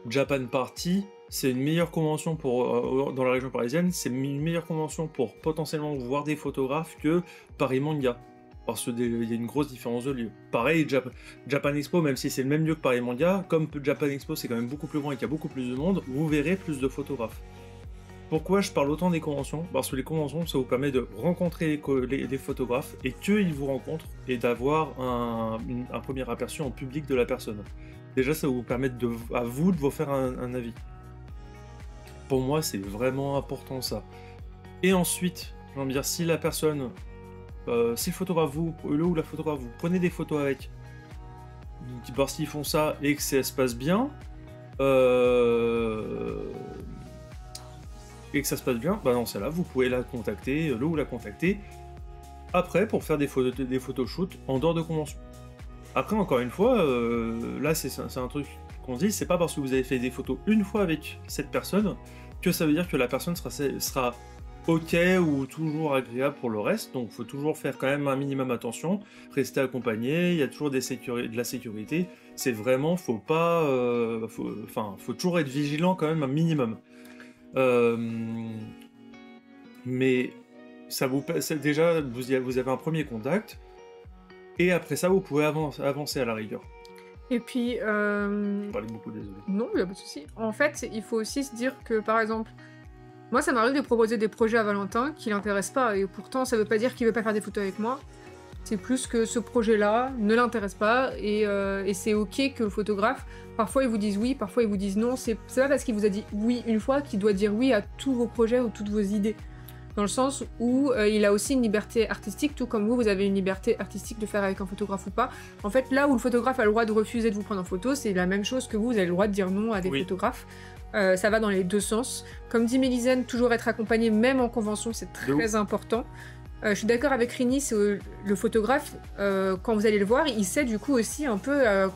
Japan Party, c'est une meilleure convention dans la région parisienne, c'est une meilleure convention pour potentiellement voir des photographes que Paris Manga. Parce qu'il y a une grosse différence de lieu. Pareil, Japan Expo, même si c'est le même lieu que Paris Manga, comme Japan Expo c'est quand même beaucoup plus grand et qu'il y a beaucoup plus de monde, vous verrez plus de photographes. Pourquoi je parle autant des conventions? Parce que les conventions, ça vous permet de rencontrer les photographes et qu'ils vous rencontrent et d'avoir un premier aperçu en public de la personne. Déjà, ça va vous permettre à vous de vous faire un avis. Pour moi, c'est vraiment important ça. Et ensuite, j'ai envie de dire, si la personne... si le photographe, le ou la photographe, vous prenez des photos avec, parce qu'ils font ça et que ça se passe bien, bah dans celle-là, vous pouvez la contacter, le ou la contacter, après pour faire des photoshoots en dehors de convention. Après, encore une fois, là c'est un truc qu'on dit, c'est pas parce que vous avez fait des photos une fois avec cette personne que ça veut dire que la personne sera ok ou toujours agréable pour le reste, donc faut toujours faire quand même un minimum attention, rester accompagné, il y a toujours de la sécurité, c'est vraiment, faut toujours être vigilant quand même un minimum. Mais déjà, vous avez un premier contact, et après ça, vous pouvez avancer à la rigueur. Et puis, Je parlais beaucoup, désolé. non, il y a pas de souci. En fait, il faut aussi se dire que, par exemple, moi, ça m'arrive de proposer des projets à Valentin qui l'intéressent pas, et pourtant, ça veut pas dire qu'il veut pas faire des photos avec moi. C'est plus que ce projet-là ne l'intéresse pas, et c'est ok que le photographe, parfois ils vous disent oui, parfois ils vous disent non. C'est pas parce qu'il vous a dit oui une fois qu'il doit dire oui à tous vos projets ou toutes vos idées. Dans le sens où il a aussi une liberté artistique, tout comme vous avez une liberté artistique de faire avec un photographe ou pas. En fait, là où le photographe a le droit de refuser de vous prendre en photo, c'est la même chose que vous avez le droit de dire non à des Oui. photographes. Ça va dans les deux sens. Comme dit Mélisène, toujours être accompagné, même en convention, c'est très important. Je suis d'accord avec Rini, c'est le photographe, quand vous allez le voir, il sait du coup aussi un peu à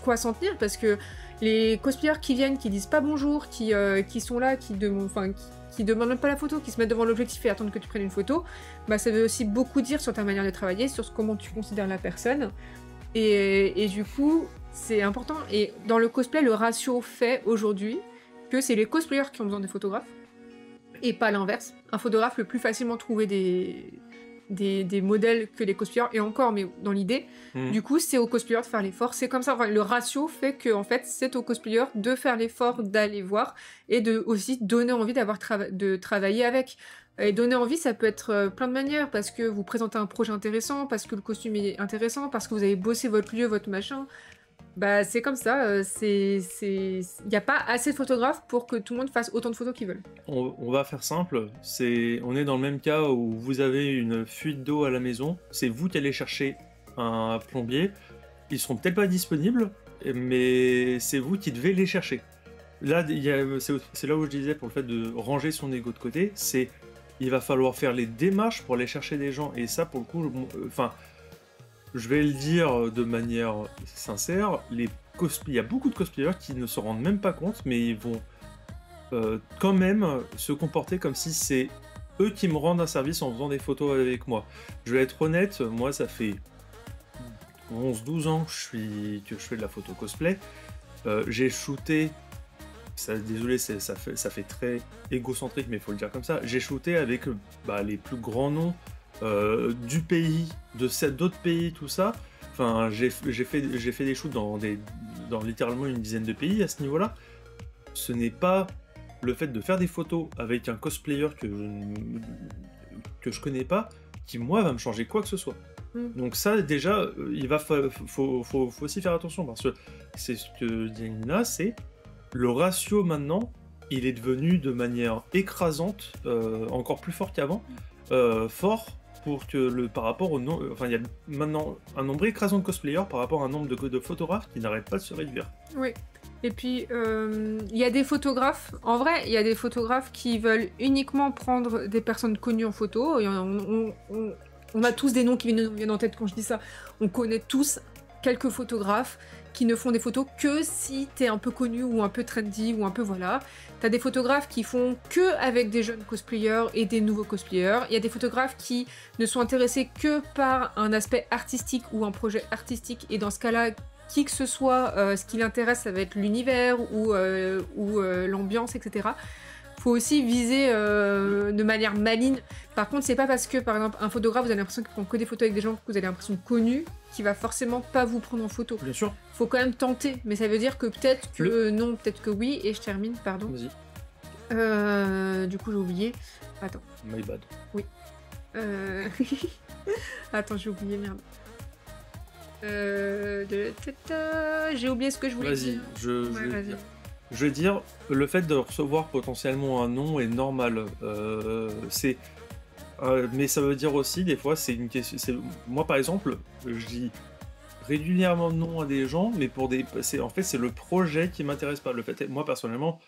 quoi s'en tenir, parce que les cosplayers qui viennent, qui disent pas bonjour, qui sont là, qui demandent même pas la photo, qui se mettent devant l'objectif et attendent que tu prennes une photo, bah ça veut aussi beaucoup dire sur ta manière de travailler, sur comment tu considères la personne. Et du coup, c'est important. Et dans le cosplay, le ratio fait aujourd'hui que c'est les cosplayers qui ont besoin des photographes, et pas l'inverse. Un photographe peut plus facilement trouver des modèles que les cosplayers, et encore, mais dans l'idée, du coup, c'est aux cosplayers de faire l'effort. C'est comme ça, enfin, le ratio fait que, en fait, c'est aux cosplayers de faire l'effort d'aller voir, et de aussi donner envie de travailler avec. Et donner envie, ça peut être plein de manières, parce que vous présentez un projet intéressant, parce que le costume est intéressant, parce que vous avez bossé votre lieu, votre machin. Bah, c'est comme ça, il n'y a pas assez de photographes pour que tout le monde fasse autant de photos qu'ils veulent. On va faire simple, on est dans le même cas où vous avez une fuite d'eau à la maison, c'est vous qui allez chercher un plombier, ils seront peut-être pas disponibles, mais c'est vous qui devez les chercher. Là, c'est là où je disais, pour le fait de ranger son ego de côté, il va falloir faire les démarches pour aller chercher des gens, et ça, pour le coup, enfin, je vais le dire de manière sincère, il y a beaucoup de cosplayers qui ne se rendent même pas compte, mais ils vont quand même se comporter comme si c'est eux qui me rendent un service en faisant des photos avec moi. Je vais être honnête, moi ça fait 11-12 ans que je fais de la photo cosplay. J'ai shooté, désolé, ça fait très égocentrique, mais il faut le dire comme ça, j'ai shooté avec les plus grands noms du pays, d'autres pays, tout ça. Enfin, j'ai fait des shoots dans littéralement une dizaine de pays à ce niveau-là. Ce n'est pas le fait de faire des photos avec un cosplayer que je connais pas qui, moi, va me changer quoi que ce soit. Donc ça, déjà, faut aussi faire attention, parce que c'est ce que dit Nina, c'est le ratio maintenant, il est devenu de manière écrasante, encore plus fort qu'avant, fort pour que par rapport au nombre, enfin il y a maintenant un nombre écrasant de cosplayers par rapport à un nombre de photographes qui n'arrête pas de se réduire. Oui. Et puis, il y a des photographes, en vrai, il y a des photographes qui veulent uniquement prendre des personnes connues en photo. On a tous des noms qui nous viennent en tête quand je dis ça. On connaît tous quelques photographes qui ne font des photos que si t'es un peu connu ou un peu trendy ou un peu voilà. T'as des photographes qui font que avec des jeunes cosplayers et des nouveaux cosplayers. Il y a des photographes qui ne sont intéressés que par un aspect artistique ou un projet artistique, et dans ce cas-là, qui que ce soit, ce qui l'intéresse, ça va être l'univers ou l'ambiance, etc. Faut aussi viser de manière maligne. Par contre, c'est pas parce que, par exemple, un photographe, vous avez l'impression qu'il prend que des photos avec des gens que vous avez l'impression connus, qu'il va forcément pas vous prendre en photo. Bien sûr. Faut quand même tenter, mais ça veut dire que peut-être que non, peut-être que oui, et je termine, pardon. Vas-y. Du coup, j'ai oublié. Attends. My bad. Oui. Attends, j'ai oublié, merde. J'ai oublié ce que je voulais dire. Vas-y, je veux dire, le fait de recevoir potentiellement un nom est normal. Mais ça veut dire aussi, des fois, c'est une question. Moi, par exemple, je dis régulièrement non à des gens, mais en fait, c'est le projet qui m'intéresse pas. Moi, personnellement,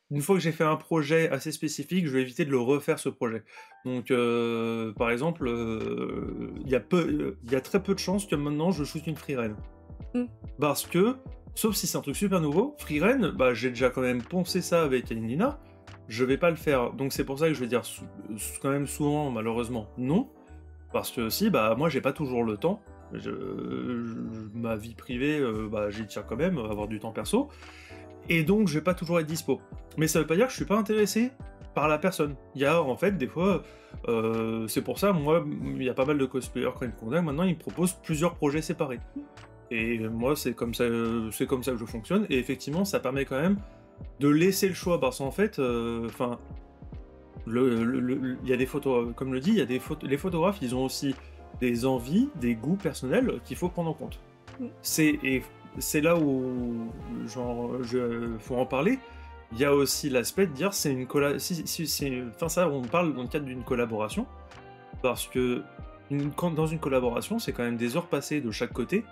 une fois que j'ai fait un projet assez spécifique, je vais éviter de le refaire, ce projet. Donc, par exemple, il y a très peu de chances que maintenant je shoote une freerun. Parce que, sauf si c'est un truc super nouveau, freerun, j'ai déjà quand même poncé ça avec Nina, je vais pas le faire. Donc c'est pour ça que je vais dire quand même souvent, malheureusement, non. Parce que si, moi j'ai pas toujours le temps. Ma vie privée, j'y tiens quand même, avoir du temps perso. Et donc je vais pas toujours être dispo. Mais ça veut pas dire que je suis pas intéressé par la personne. Il y a en fait des fois, c'est pour ça, moi, il y a pas mal de cosplayers quand ils me contactent, maintenant ils me proposent plusieurs projets séparés. Et moi, c'est comme ça que je fonctionne. Et effectivement, ça permet quand même de laisser le choix, parce qu'en fait, enfin, il y a des photos, comme le dit, il y a les photographes, ils ont aussi des envies, des goûts personnels qu'il faut prendre en compte. Mm. C'est là où, faut en parler. Il y a aussi l'aspect de dire c'est une enfin ça, on parle dans le cadre d'une collaboration, parce que dans une collaboration, c'est quand même des heures passées de chaque côté.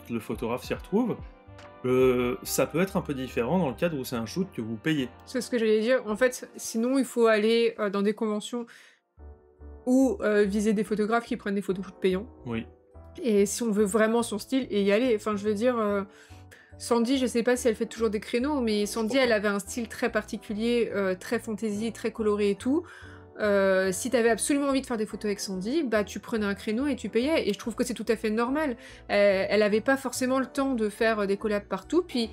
Le photographe s'y retrouve. Ça peut être un peu différent dans le cadre où c'est un shoot que vous payez. C'est ce que j'allais dire. En fait, sinon, il faut aller dans des conventions ou viser des photographes qui prennent des photos payants. Oui. Et si on veut vraiment son style, et y aller. Enfin, je veux dire, Sandy, je sais pas si elle fait toujours des créneaux, mais Sandy, elle avait un style très particulier, très fantasy, très coloré et tout. Si t'avais absolument envie de faire des photos avec Sandy, bah tu prenais un créneau et tu payais, et je trouve que c'est tout à fait normal. Elle avait pas forcément le temps de faire des collabs partout, puis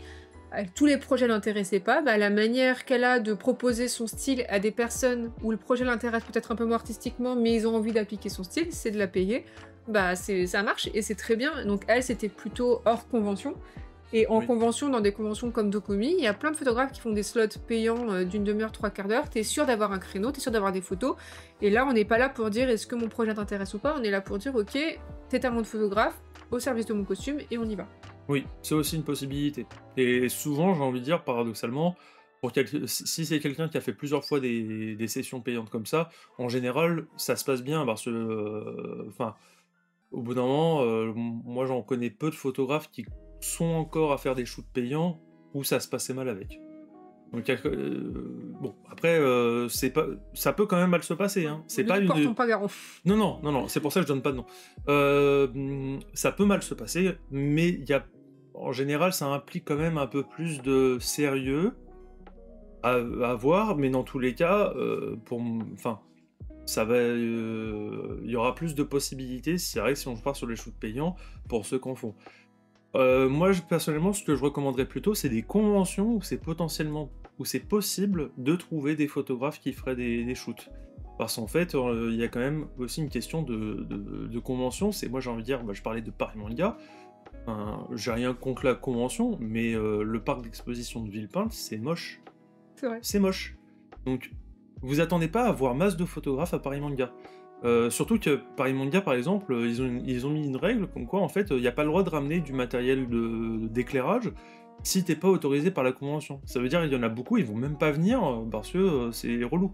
tous les projets l'intéressaient pas, bah la manière qu'elle a de proposer son style à des personnes où le projet l'intéresse peut-être un peu moins artistiquement, mais ils ont envie d'appliquer son style, c'est de la payer. Bah ça marche, et c'est très bien. Donc elle, c'était plutôt hors convention. Et en convention, dans des conventions comme Docomi, il y a plein de photographes qui font des slots payants d'une demi-heure, 3/4 d'heure. T'es sûr d'avoir un créneau, t'es sûr d'avoir des photos. Et là, on n'est pas là pour dire est-ce que mon projet t'intéresse ou pas, on est là pour dire ok, t'es talent de photographe, au service de mon costume, et on y va. Oui, c'est aussi une possibilité. Et souvent, j'ai envie de dire, paradoxalement, si c'est quelqu'un qui a fait plusieurs fois des sessions payantes comme ça, en général, ça se passe bien, parce que, enfin, au bout d'un moment, moi j'en connais peu de photographes qui sont encore à faire des shoots payants où ça se passait mal avec. Donc, bon, après, ça peut quand même mal se passer. Hein. C'est pas une. Portons pas garant. Non, c'est pour ça que je donne pas de nom. Ça peut mal se passer, mais en général, ça implique quand même un peu plus de sérieux à voir, mais dans tous les cas, enfin, ça va, il y aura plus de possibilités. C'est vrai que si on part sur les shoots payants, pour ceux qu'en font. Moi, personnellement, ce que je recommanderais plutôt, c'est des conventions où c'est possible de trouver des photographes qui feraient des shoots. Parce qu'en fait, il y a quand même aussi une question de convention. Moi, j'ai envie de dire, je parlais de Paris Manga. J'ai rien contre la convention, mais le parc d'exposition de Villepinte, c'est moche. C'est vrai. C'est moche. Donc, vous attendez pas à voir masse de photographes à Paris Manga. Surtout que Paris Manga, par exemple, ils ont mis une règle comme quoi, en fait, il n'y a pas le droit de ramener du matériel d'éclairage si t'es pas autorisé par la convention. Ça veut dire qu'il y en a beaucoup, ils vont même pas venir parce que c'est relou.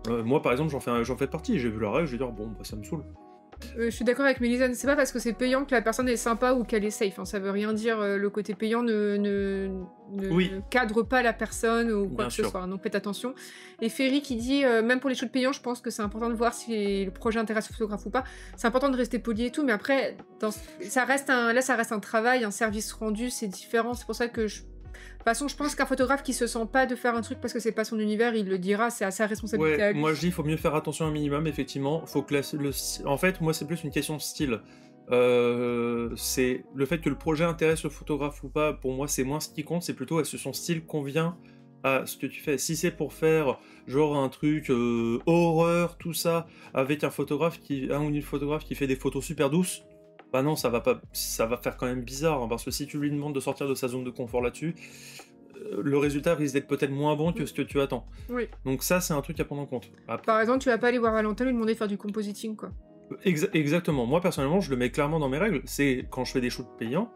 Moi, par exemple, j'en fais partie, j'ai vu la règle, je vais dire, bon, ça me saoule. Je suis d'accord avec Mélisane, c'est pas parce que c'est payant que la personne est sympa ou qu'elle est safe, hein. Ça veut rien dire, le côté payant ne cadre pas la personne ou quoi que ce soit, donc faites attention. Et Ferry qui dit, même pour les shoots payants, je pense que c'est important de voir si le projet intéresse le photographe ou pas. C'est important de rester poli et tout, mais après, ça reste un travail, un service rendu, c'est différent, c'est pour ça que de toute façon, je pense qu'un photographe qui se sent pas de faire un truc parce que c'est pas son univers, il le dira, c'est à sa responsabilité à lui. Moi je dis, il faut mieux faire attention un minimum, effectivement. Faut que en fait, moi c'est plus une question de style. C'est le fait que le projet intéresse le photographe ou pas, pour moi c'est moins ce qui compte, c'est plutôt est-ce que son style convient à ce que tu fais. Si c'est pour faire genre un truc horreur, tout ça, avec un ou une photographe qui fait des photos super douces, bah non, ça va faire quand même bizarre, hein, parce que si tu lui demandes de sortir de sa zone de confort là-dessus, le résultat risque d'être peut-être moins bon que ce que tu attends. Oui. Donc ça, c'est un truc à prendre en compte. Après... Par exemple, tu vas pas aller voir Valentin lui demander de faire du compositing, quoi. Exactement. Moi, personnellement, je le mets clairement dans mes règles. C'est quand je fais des shoots payants,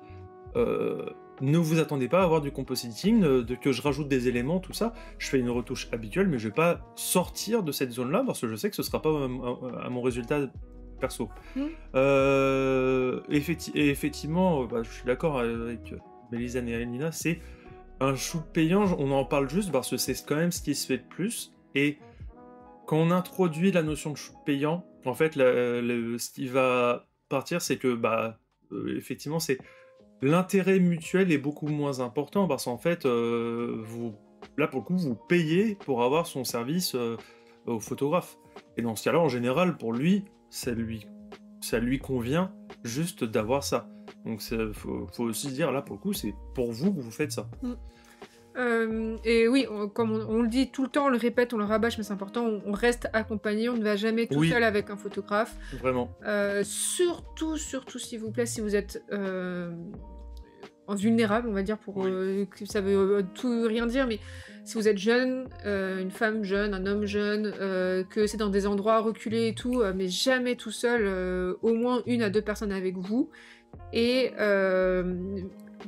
ne vous attendez pas à avoir du compositing, que je rajoute des éléments, tout ça. Je fais une retouche habituelle, mais je vais pas sortir de cette zone-là, parce que je sais que ce sera pas à mon résultat perso. Effectivement, je suis d'accord avec Mélisane et Elina, c'est un shoot payant, on en parle juste parce que c'est quand même ce qui se fait de plus, et quand on introduit la notion de shoot payant, en fait, ce qui va partir, c'est que, effectivement, c'est l'intérêt mutuel est beaucoup moins important, parce qu'en fait, là, pour le coup, vous payez pour avoir son service au photographe. Et dans ce cas-là, en général, pour lui, ça lui convient juste d'avoir ça. Donc faut aussi se dire, là, pour le coup, c'est pour vous que vous faites ça. Et oui, comme on le dit tout le temps, on le répète, on le rabâche, mais c'est important, on reste accompagné, on ne va jamais tout Oui, seul avec un photographe. vraiment. Surtout, s'il vous plaît, si vous êtes vulnérable, on va dire, pour Oui. ça veut tout rien dire, mais si vous êtes jeune, une femme jeune, un homme jeune, que c'est dans des endroits reculés et tout, mais jamais tout seul, au moins 1 à 2 personnes avec vous. Et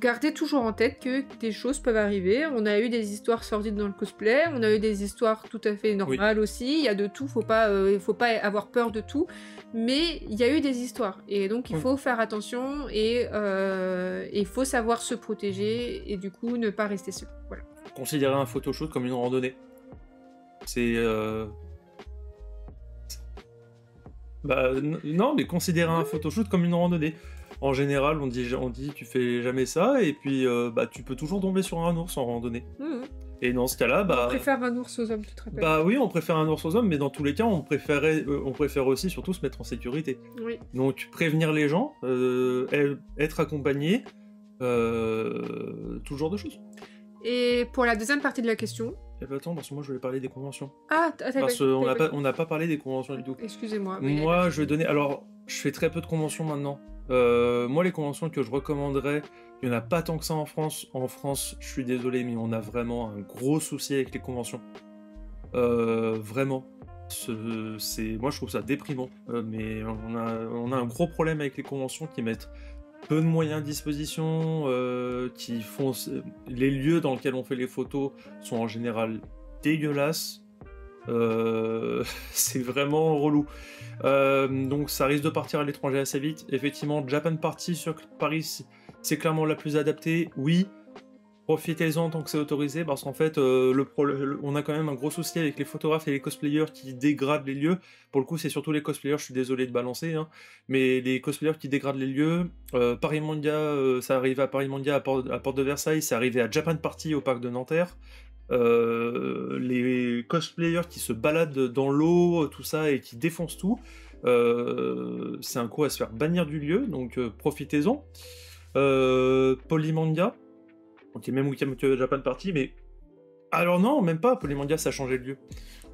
gardez toujours en tête que des choses peuvent arriver. On a eu des histoires sordides dans le cosplay, on a eu des histoires tout à fait Oui. normales aussi. Il y a de tout, faut pas avoir peur de tout. Mais il y a eu des histoires. Et donc il Oui. faut faire attention et il faut savoir se protéger et du coup ne pas rester seul. Voilà. Considérer un photoshoot comme une randonnée. C'est... Bah, non, mais considérer un photoshoot comme une randonnée. En général, on dit tu fais jamais ça, et puis bah, tu peux toujours tomber sur un ours en randonnée. Mhm. Et dans ce cas-là, On bah... préfère un ours aux hommes, tu te rappelles? Bah oui, on préfère un ours aux hommes, mais dans tous les cas, on préfère aussi surtout se mettre en sécurité. Oui. Donc prévenir les gens, être accompagné, tout ce genre de choses. Et pour la deuxième partie de la question... Eh ben attends, parce que moi je voulais parler des conventions. Ah, Parce qu'on n'a pas parlé des conventions du tout. Excusez-moi. Moi, je vais donner... Alors, je fais très peu de conventions maintenant. Moi, les conventions que je recommanderais, il n'y en a pas tant que ça en France. En France, je suis désolé, mais on a vraiment un gros souci avec les conventions. Vraiment. Moi, je trouve ça déprimant. Mais on a un gros problème avec les conventions qui mettent peu de moyens à disposition, qui font... Les lieux dans lesquels on fait les photos sont en général dégueulasses. C'est vraiment relou. Donc ça risque de partir à l'étranger assez vite. Effectivement, Japan Party sur Paris, c'est clairement la plus adaptée. Oui, profitez-en tant que c'est autorisé, parce qu'en fait, on a quand même un gros souci avec les photographes et les cosplayers qui dégradent les lieux. Pour le coup, c'est surtout les cosplayers, je suis désolé de balancer, hein, mais les cosplayers qui dégradent les lieux. Paris Manga, ça arrive à Paris Manga à Porte de Versailles, c'est arrivé à Japan Party au parc de Nanterre. Les cosplayers qui se baladent dans l'eau, tout ça, et qui défoncent tout, c'est un coup à se faire bannir du lieu, donc profitez-en. Polymanga, ok, même week-end que Japan Party, mais alors non, même pas, Polymanga ça a changé de lieu.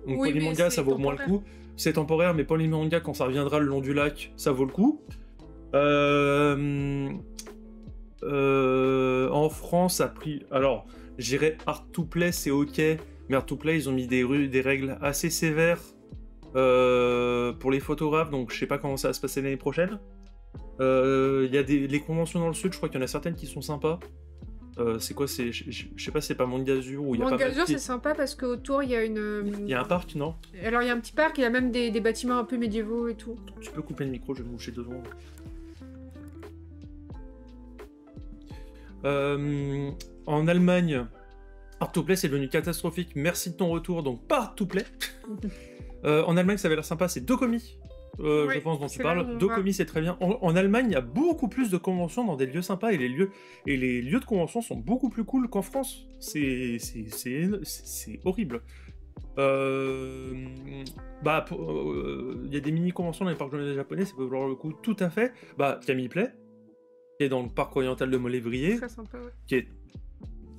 Donc Oui, Polymanga ça vaut moins le coup, c'est temporaire, mais Polymanga quand ça reviendra le long du lac, ça vaut le coup. En France, a pris... Alors, j'irais Art to Play, c'est ok, mais Art to Play, ils ont mis des règles assez sévères pour les photographes, donc je sais pas comment ça va se passer l'année prochaine. Il y a les conventions dans le sud, je crois qu'il y en a certaines qui sont sympas. C'est quoi, je sais pas, c'est pas Mangazur ou il y a pas mal Mangazur, c'est sympa parce qu'autour, il y a une... Il y a un parc, non? Alors, il y a un petit parc, il y a même des bâtiments un peu médiévaux et tout. Tu peux couper le micro, je vais me moucher 2 secondes. En Allemagne, Art to Play c'est devenu catastrophique. Merci de ton retour, donc pas Art to Play. En Allemagne, ça avait l'air sympa, c'est Dokumi. Oui, je pense dont tu c'est parles. là où on Dokumi, c'est très bien. En Allemagne, il y a beaucoup plus de conventions dans des lieux sympas, et les lieux de convention sont beaucoup plus cool qu'en France. C'est horrible. Il y a des mini-conventions dans les parcs japonais, ça peut valoir le coup, tout à fait. Camille Play, qui est dans le parc oriental de Molévrier, Très sympa, ouais. qui est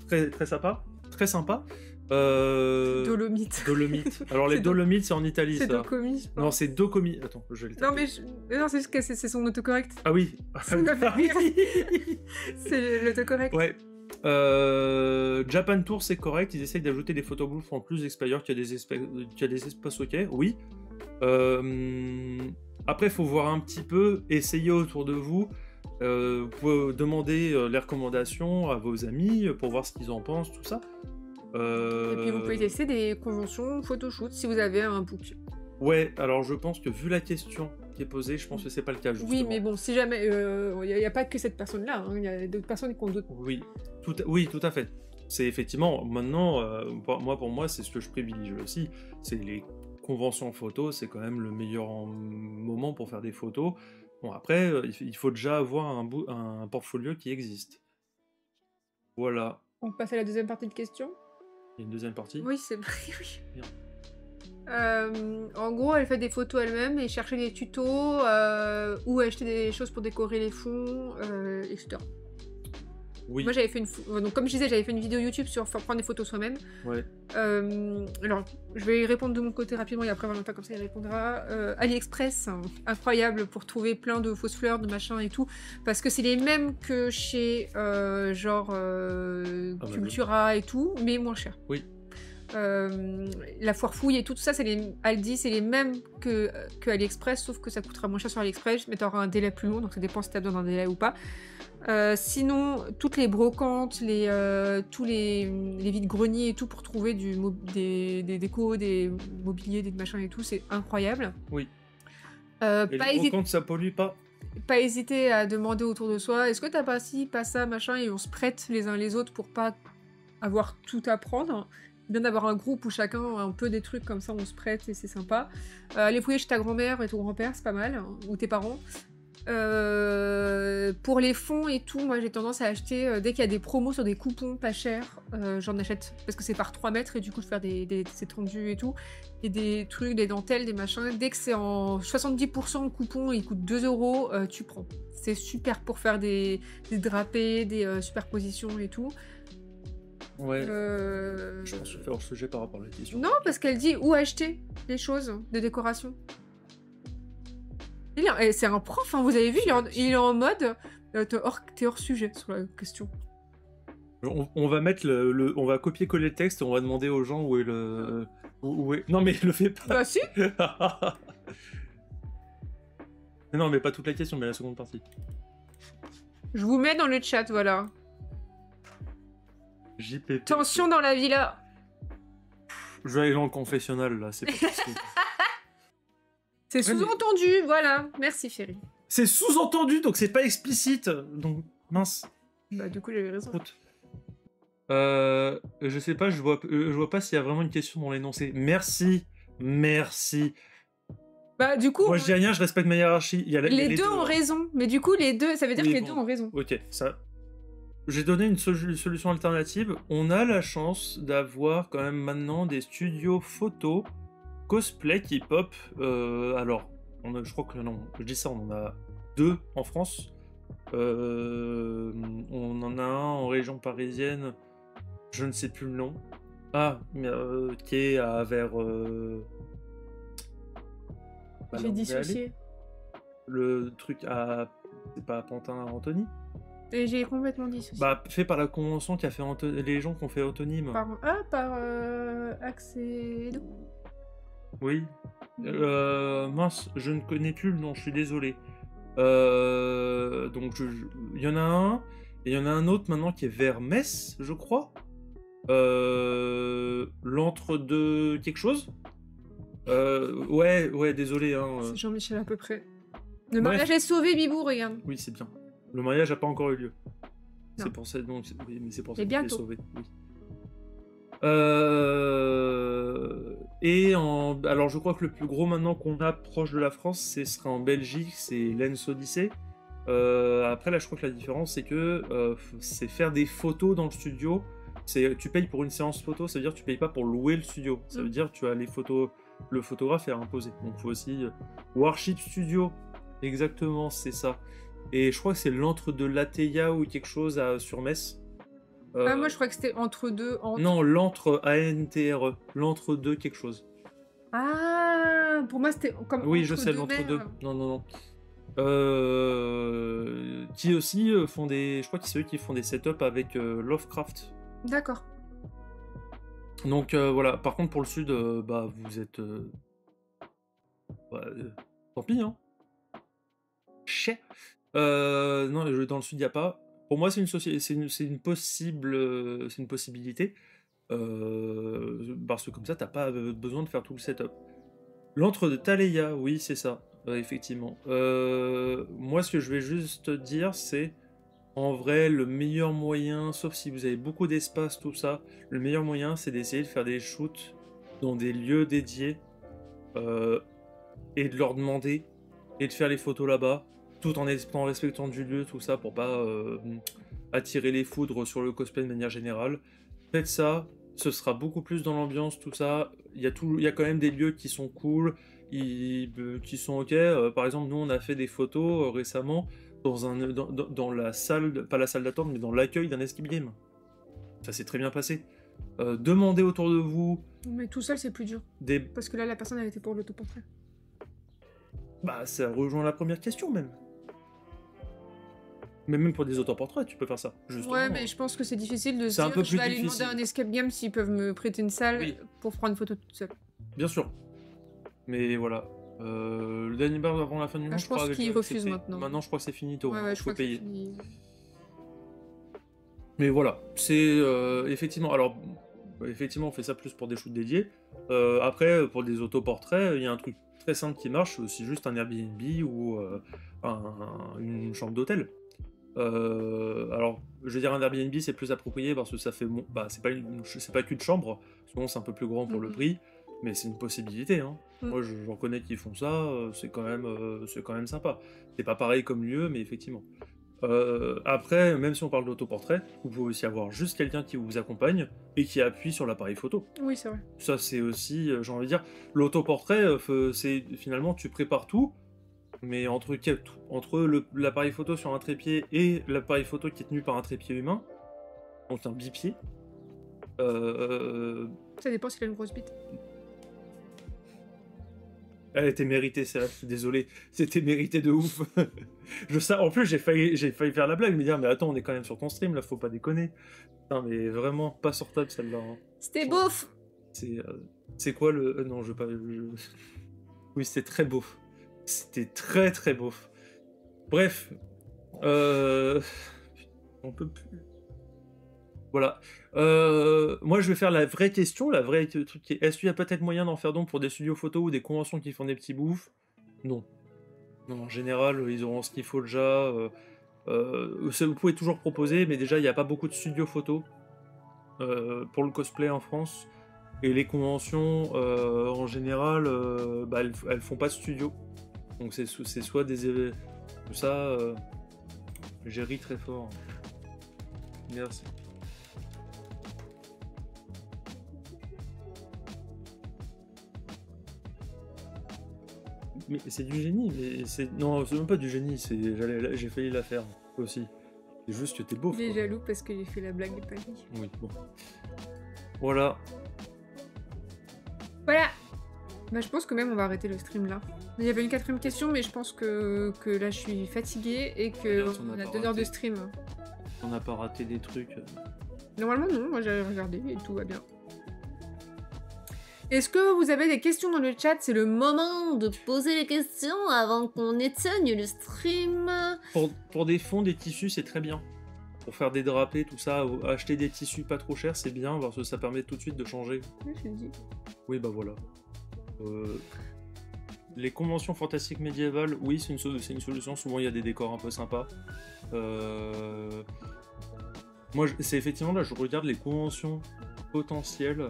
très, très sympa. Très sympa. Dolomite. Dolomite. Alors les Dolomites, c'est en Italie, c'est ça. Dokumi, je pense. Non, c'est Dokumi. Attends, je vais le Non, mais non, c'est juste que c'est son autocorrect. Ah oui. Ça me fait rire. C'est l'autocorrect. Ouais. Japan Tour, c'est correct. Ils essayent d'ajouter des photobooths en plus extérieurs qu'il y a des espaces ok. Oui. Après, il faut voir un petit peu, essayer autour de vous. Vous pouvez demander les recommandations à vos amis pour voir ce qu'ils en pensent, tout ça. Et puis vous pouvez tester des conventions photoshoot si vous avez un book. Ouais, alors je pense que vu la question qui est posée, je pense que c'est pas le cas, justement. Oui, mais bon, si jamais... Il n'y a pas que cette personne-là, il y a d'autres personnes qui ont d'autres... Oui, tout à fait. C'est effectivement, maintenant, pour moi, c'est ce que je privilégie aussi. C'est les conventions photos, c'est quand même le meilleur moment pour faire des photos. Bon, après, il faut déjà avoir un portfolio qui existe. Voilà. On passe à la deuxième partie de questions. Il y a une deuxième partie? Oui, c'est vrai, oui. Bien. En gros, elle fait des photos elle-même et chercher des tutos ou acheter des choses pour décorer les fonds, etc. Oui. Moi, j'avais fait donc, comme je disais, j'avais fait une vidéo YouTube sur prendre des photos soi-même. Ouais. Alors, je vais y répondre de mon côté rapidement et après Valentin, comme ça, il répondra. AliExpress, hein, incroyable pour trouver plein de fausses fleurs, de machins et tout. Parce que c'est les mêmes que chez Cultura et tout, mais moins cher. Oui. La foire fouille et tout ça, Aldi, c'est les mêmes que AliExpress, sauf que ça coûtera moins cher sur AliExpress, mais tu auras un délai plus long, donc ça dépend si tu as besoin d'un délai ou pas. Sinon, toutes les brocantes, tous les vides-greniers et tout pour trouver des décos, des mobiliers, des machins et tout, c'est incroyable. Oui. Et les brocantes, ça pollue pas? Pas hésiter à demander autour de soi, est-ce que t'as pas ci, pas ça, machin, et on se prête les uns les autres pour pas avoir tout à prendre. Bien d'avoir un groupe où chacun a un peu des trucs comme ça, on se prête et c'est sympa. Aller fouiller chez ta grand-mère et ton grand-père, c'est pas mal, hein, ou tes parents. Pour les fonds et tout, moi j'ai tendance à acheter dès qu'il y a des promos sur des coupons pas chers, j'en achète parce que c'est par 3 mètres et du coup je fais des étendues et tout, et des trucs, des dentelles, des machins. Dès que c'est en 70% coupon, il coûte 2 €, tu prends. C'est super pour faire des drapés, des superpositions et tout. Ouais. Je pense faire hors sujet par rapport à la question. Non, parce qu'elle dit où acheter les choses de décoration. C'est un prof, hein, vous avez vu, il est en mode. T'es hors sujet sur la question. On va mettre on va copier-coller le texte et on va demander aux gens où est le. Où est... Non, mais le fais pas. Bah si. Non, mais pas toute la question, mais la seconde partie. Je vous mets dans le chat, voilà. JPP. Tension dans la villa. Je vais aller dans le confessionnal, là, c'est pas possible. C'est sous-entendu, voilà. Merci, chérie. C'est sous-entendu, donc c'est pas explicite. Donc, mince. Bah, du coup, j'avais raison. Je sais pas, je vois pas s'il y a vraiment une question dans l'énoncé. Merci. Bah, du coup. Moi, je dis rien, je respecte ma hiérarchie. Les deux ont raison. Mais du coup, ça veut dire que les deux ont raison. Ok, ça. J'ai donné une solution alternative. On a la chance d'avoir quand même maintenant des studios photo cosplay qui pop. Alors, je crois que non, je dis ça, on en a 2 en France. On en a un en région parisienne, je ne sais plus le nom. Qui est vers. J'ai dissocié. Le truc à. C'est pas à Pantin-Antony? Et j'ai complètement dissocié. Bah, fait par la convention qui a fait les gens qui ont fait Antonyme. Par Axedo. Oui. Mince, je ne connais plus le nom, je suis désolé. Donc, il y en a un, et il y en a un autre maintenant qui est vers Metz, je crois. L'entre-deux quelque chose. Ouais, désolé. Hein. C'est Jean-Michel à peu près. Le mariage est sauvé, Bibou, regarde. Oui, c'est bien. Le mariage n'a pas encore eu lieu. C'est pour ça, donc, oui, mais c'est pour ça qu'il est sauvé. Oui. Alors, je crois que le plus gros maintenant qu'on a proche de la France, ce sera en Belgique, c'est Lens Odyssey. Après, là, je crois que la différence, c'est que c'est faire des photos dans le studio. Tu payes pour une séance photo, ça veut dire que tu payes pas pour louer le studio. Ça veut dire que tu as les photos, le photographe est imposé. Donc, il faut aussi Warship Studio. Exactement, c'est ça. Et je crois que c'est l'entre-deux Lateya ou quelque chose sur Metz. Moi, je crois que c'était entre-deux. Non, l'entre ANTRE. L'entre-deux quelque chose. Ah, pour moi, c'était comme. Oui, je sais, l'entre-deux. Non. Qui aussi font des. Je crois que c'est eux qui font des setups avec Lovecraft. D'accord. Donc voilà. Par contre, pour le sud, vous êtes. Tant pis, hein. Chais. Non, dans le sud, il n'y a pas. Pour moi, c'est une possibilité. Parce que comme ça, t'as pas besoin de faire tout le setup. L'entre de Taleya, oui, c'est ça, effectivement. Moi, ce que je vais juste dire, c'est en vrai, le meilleur moyen, sauf si vous avez beaucoup d'espace, tout ça, le meilleur moyen, c'est d'essayer de faire des shoots dans des lieux dédiés et de leur demander et de faire les photos là-bas, tout en respectant du lieu, tout ça, pour pas attirer les foudres sur le cosplay de manière générale. Faites ça, ce sera beaucoup plus dans l'ambiance, tout ça. Il y a quand même des lieux qui sont cool, qui sont ok. Par exemple, nous, on a fait des photos récemment dans la salle, pas la salle d'attente, mais dans l'accueil d'un escape game. Ça s'est très bien passé. Demandez autour de vous Mais tout seul, c'est plus dur. des... Parce que là, la personne, elle était pour l'autoportrait. Bah, ça rejoint la première question, même. Mais même pour des autoportraits, tu peux faire ça. Justement. Ouais, mais je pense que c'est difficile de se C'est un dire, peu je plus vais aller demander difficile. à un escape game s'ils peuvent me prêter une salle Oui. pour prendre une photo toute seule. Bien sûr. Mais voilà. Le dernier bar avant la fin du mois, je pense crois, qu'ils avec- refusent c'était- maintenant. Maintenant, je crois que c'est fini, toi. Ouais, je Faut crois que c'est payer. fini. Mais voilà, c'est effectivement. Alors, effectivement, on fait ça plus pour des shoots dédiés. Après, pour des autoportraits, il y a un truc très simple qui marche, c'est aussi juste un Airbnb ou une chambre d'hôtel. Alors, je veux dire, un Airbnb, c'est plus approprié parce que ça fait. Bah, c'est pas qu'une chambre, souvent c'est un peu plus grand pour le prix, mais c'est une possibilité. Hein. Moi, j'en connais qui font ça, c'est quand même sympa. C'est pas pareil comme lieu, mais effectivement. Après, même si on parle d'autoportrait, vous pouvez aussi avoir juste quelqu'un qui vous accompagne et qui appuie sur l'appareil photo. Oui, c'est vrai. Ça, c'est aussi, j'ai envie de dire, l'autoportrait, c'est finalement, tu prépares tout, mais entre l'appareil photo sur un trépied et l'appareil photo qui est tenu par un trépied humain, donc un bipied, Ça dépend s'il a une grosse bite. elle était méritée, celle-là, je suis désolé, c'était mérité de ouf. En plus, j'ai failli faire la blague, me dire, mais attends, on est quand même sur ton stream, là, faut pas déconner. Non, mais vraiment, pas sortable, celle-là. Hein. C'était beauf. C'est quoi le... non, je veux pas... Oui, c'était très beau. C'était très très beau. Bref. On peut plus. Voilà. Moi, je vais faire la vraie question, la vraie truc qui est... Est-ce qu'il y a peut-être moyen d'en faire donc pour des studios photos ou des conventions qui font des petits bouffes? Non. Non, en général, ils auront ce qu'il faut déjà. Vous pouvez toujours proposer, mais déjà, il n'y a pas beaucoup de studios photos pour le cosplay en France. Et les conventions, en général, bah, elles font pas de studio. Donc c'est soit des événements... Tout ça, j'ai ri très fort. Merci. Mais c'est du génie, mais c'est... Non, c'est même pas du génie, j'ai failli la faire aussi. C'est juste que t'es beau. Il est jaloux parce que j'ai fait la blague et pas lui. Oui, bon. Voilà. Voilà. Bah, je pense que même on va arrêter le stream là. Il y avait une quatrième question, mais je pense que là je suis fatiguée et que Regarde, on on a a pas 2 heures de raté. stream. On n'a pas raté des trucs. Normalement non, moi j'avais regardé et tout va bien. Est-ce que vous avez des questions dans le chat? C'est le moment de poser les questions avant qu'on éteigne le stream. Pour des fonds, des tissus, c'est très bien. Pour faire des drapés, tout ça, acheter des tissus pas trop chers, c'est bien parce que ça permet tout de suite de changer. Oui, je l'ai dit. Oui, bah voilà. Les conventions fantastiques médiévales, oui, c'est une solution. Souvent, il y a des décors un peu sympas. Moi, c'est effectivement là, je regarde les conventions potentielles.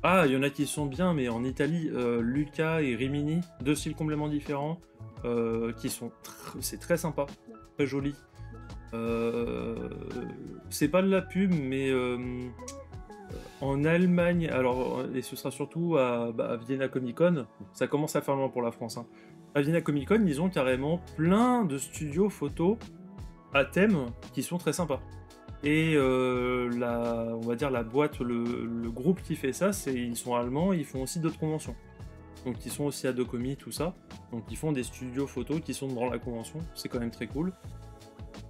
Ah, il y en a qui sont bien, mais en Italie, Lucca et Rimini, deux styles complètement différents, qui sont c'est très sympa, très joli. C'est pas de la pub, mais en Allemagne, alors, et ce sera surtout à Vienna Comic Con, ça commence à faire loin pour la France. Hein. À Vienna Comic Con, ils ont carrément plein de studios photos à thème qui sont très sympas. Et on va dire la boîte, le groupe qui fait ça, ils sont allemands, ils font aussi d'autres conventions. Donc ils sont aussi à Docomi, tout ça. Donc ils font des studios photos qui sont dans la convention, c'est quand même très cool.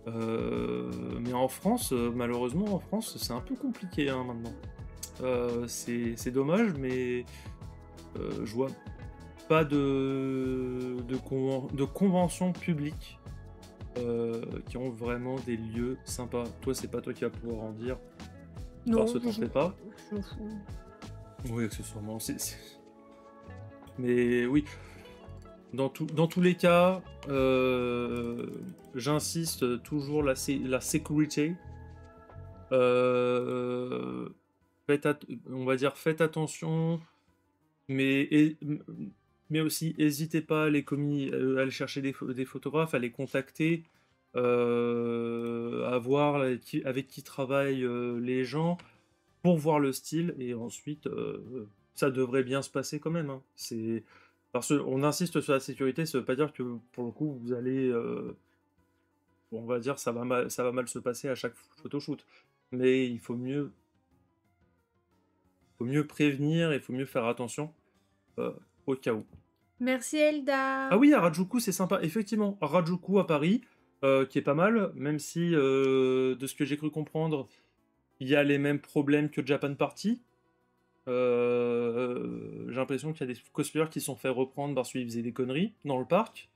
Mais en France, malheureusement en France, c'est un peu compliqué hein, maintenant. C'est dommage, mais je vois pas de convention publique qui ont vraiment des lieux sympas. Toi, c'est pas toi qui vas pouvoir en dire. Non, Parce que t'en fais pas. Je m'en fous. Oui, accessoirement. Mais oui, dans tous les cas, j'insiste toujours la sécurité. On va dire faites attention, mais aussi n'hésitez pas à aller chercher des photographes, à les contacter, à voir avec qui travaillent les gens pour voir le style et ensuite ça devrait bien se passer quand même. Hein. Parce qu'on insiste sur la sécurité, ça veut pas dire que pour le coup vous allez, on va dire ça va mal se passer à chaque photoshoot. Mais il faut mieux prévenir et il faut mieux faire attention au cas où. Merci Elda. Ah oui, Harajuku c'est sympa, effectivement. Harajuku à Paris, qui est pas mal, même si de ce que j'ai cru comprendre, il y a les mêmes problèmes que Japan Party. J'ai l'impression qu'il y a des cosplayers qui se sont fait reprendre parce qu'ils faisaient des conneries dans le parc.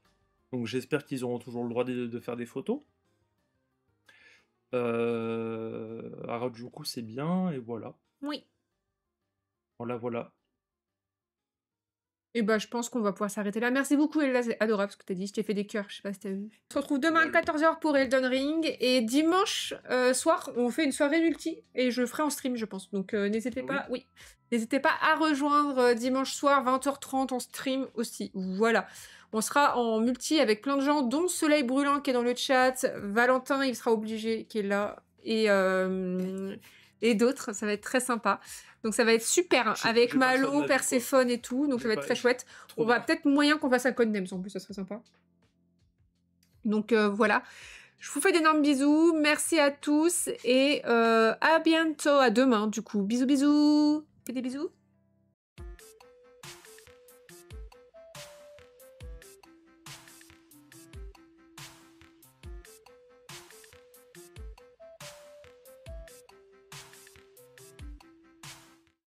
Donc j'espère qu'ils auront toujours le droit de faire des photos. Harajuku c'est bien, et voilà. Oui. Voilà. Et bah, je pense qu'on va pouvoir s'arrêter là. Merci beaucoup, Elda, c'est adorable ce que t'as dit. Je t'ai fait des cœurs, je sais pas si t'as vu. On se retrouve demain à 14h pour Elden Ring. Et dimanche soir, on fait une soirée multi. Et je ferai en stream, je pense. Donc n'hésitez pas, oui. N'hésitez pas à rejoindre dimanche soir, 20h30, en stream aussi. Voilà. On sera en multi avec plein de gens, dont Soleil Brûlant qui est dans le chat. Valentin, il sera obligé, qui est là. Et d'autres, ça va être très sympa. Donc ça va être super, avec Malo, Perséphone et tout, donc ça va être très chouette. On va peut-être moyen qu'on fasse un Codenames en plus, ça serait sympa. Donc voilà. Je vous fais d'énormes bisous, merci à tous, et à bientôt, à demain du coup. Bisous bisous. Fais des bisous.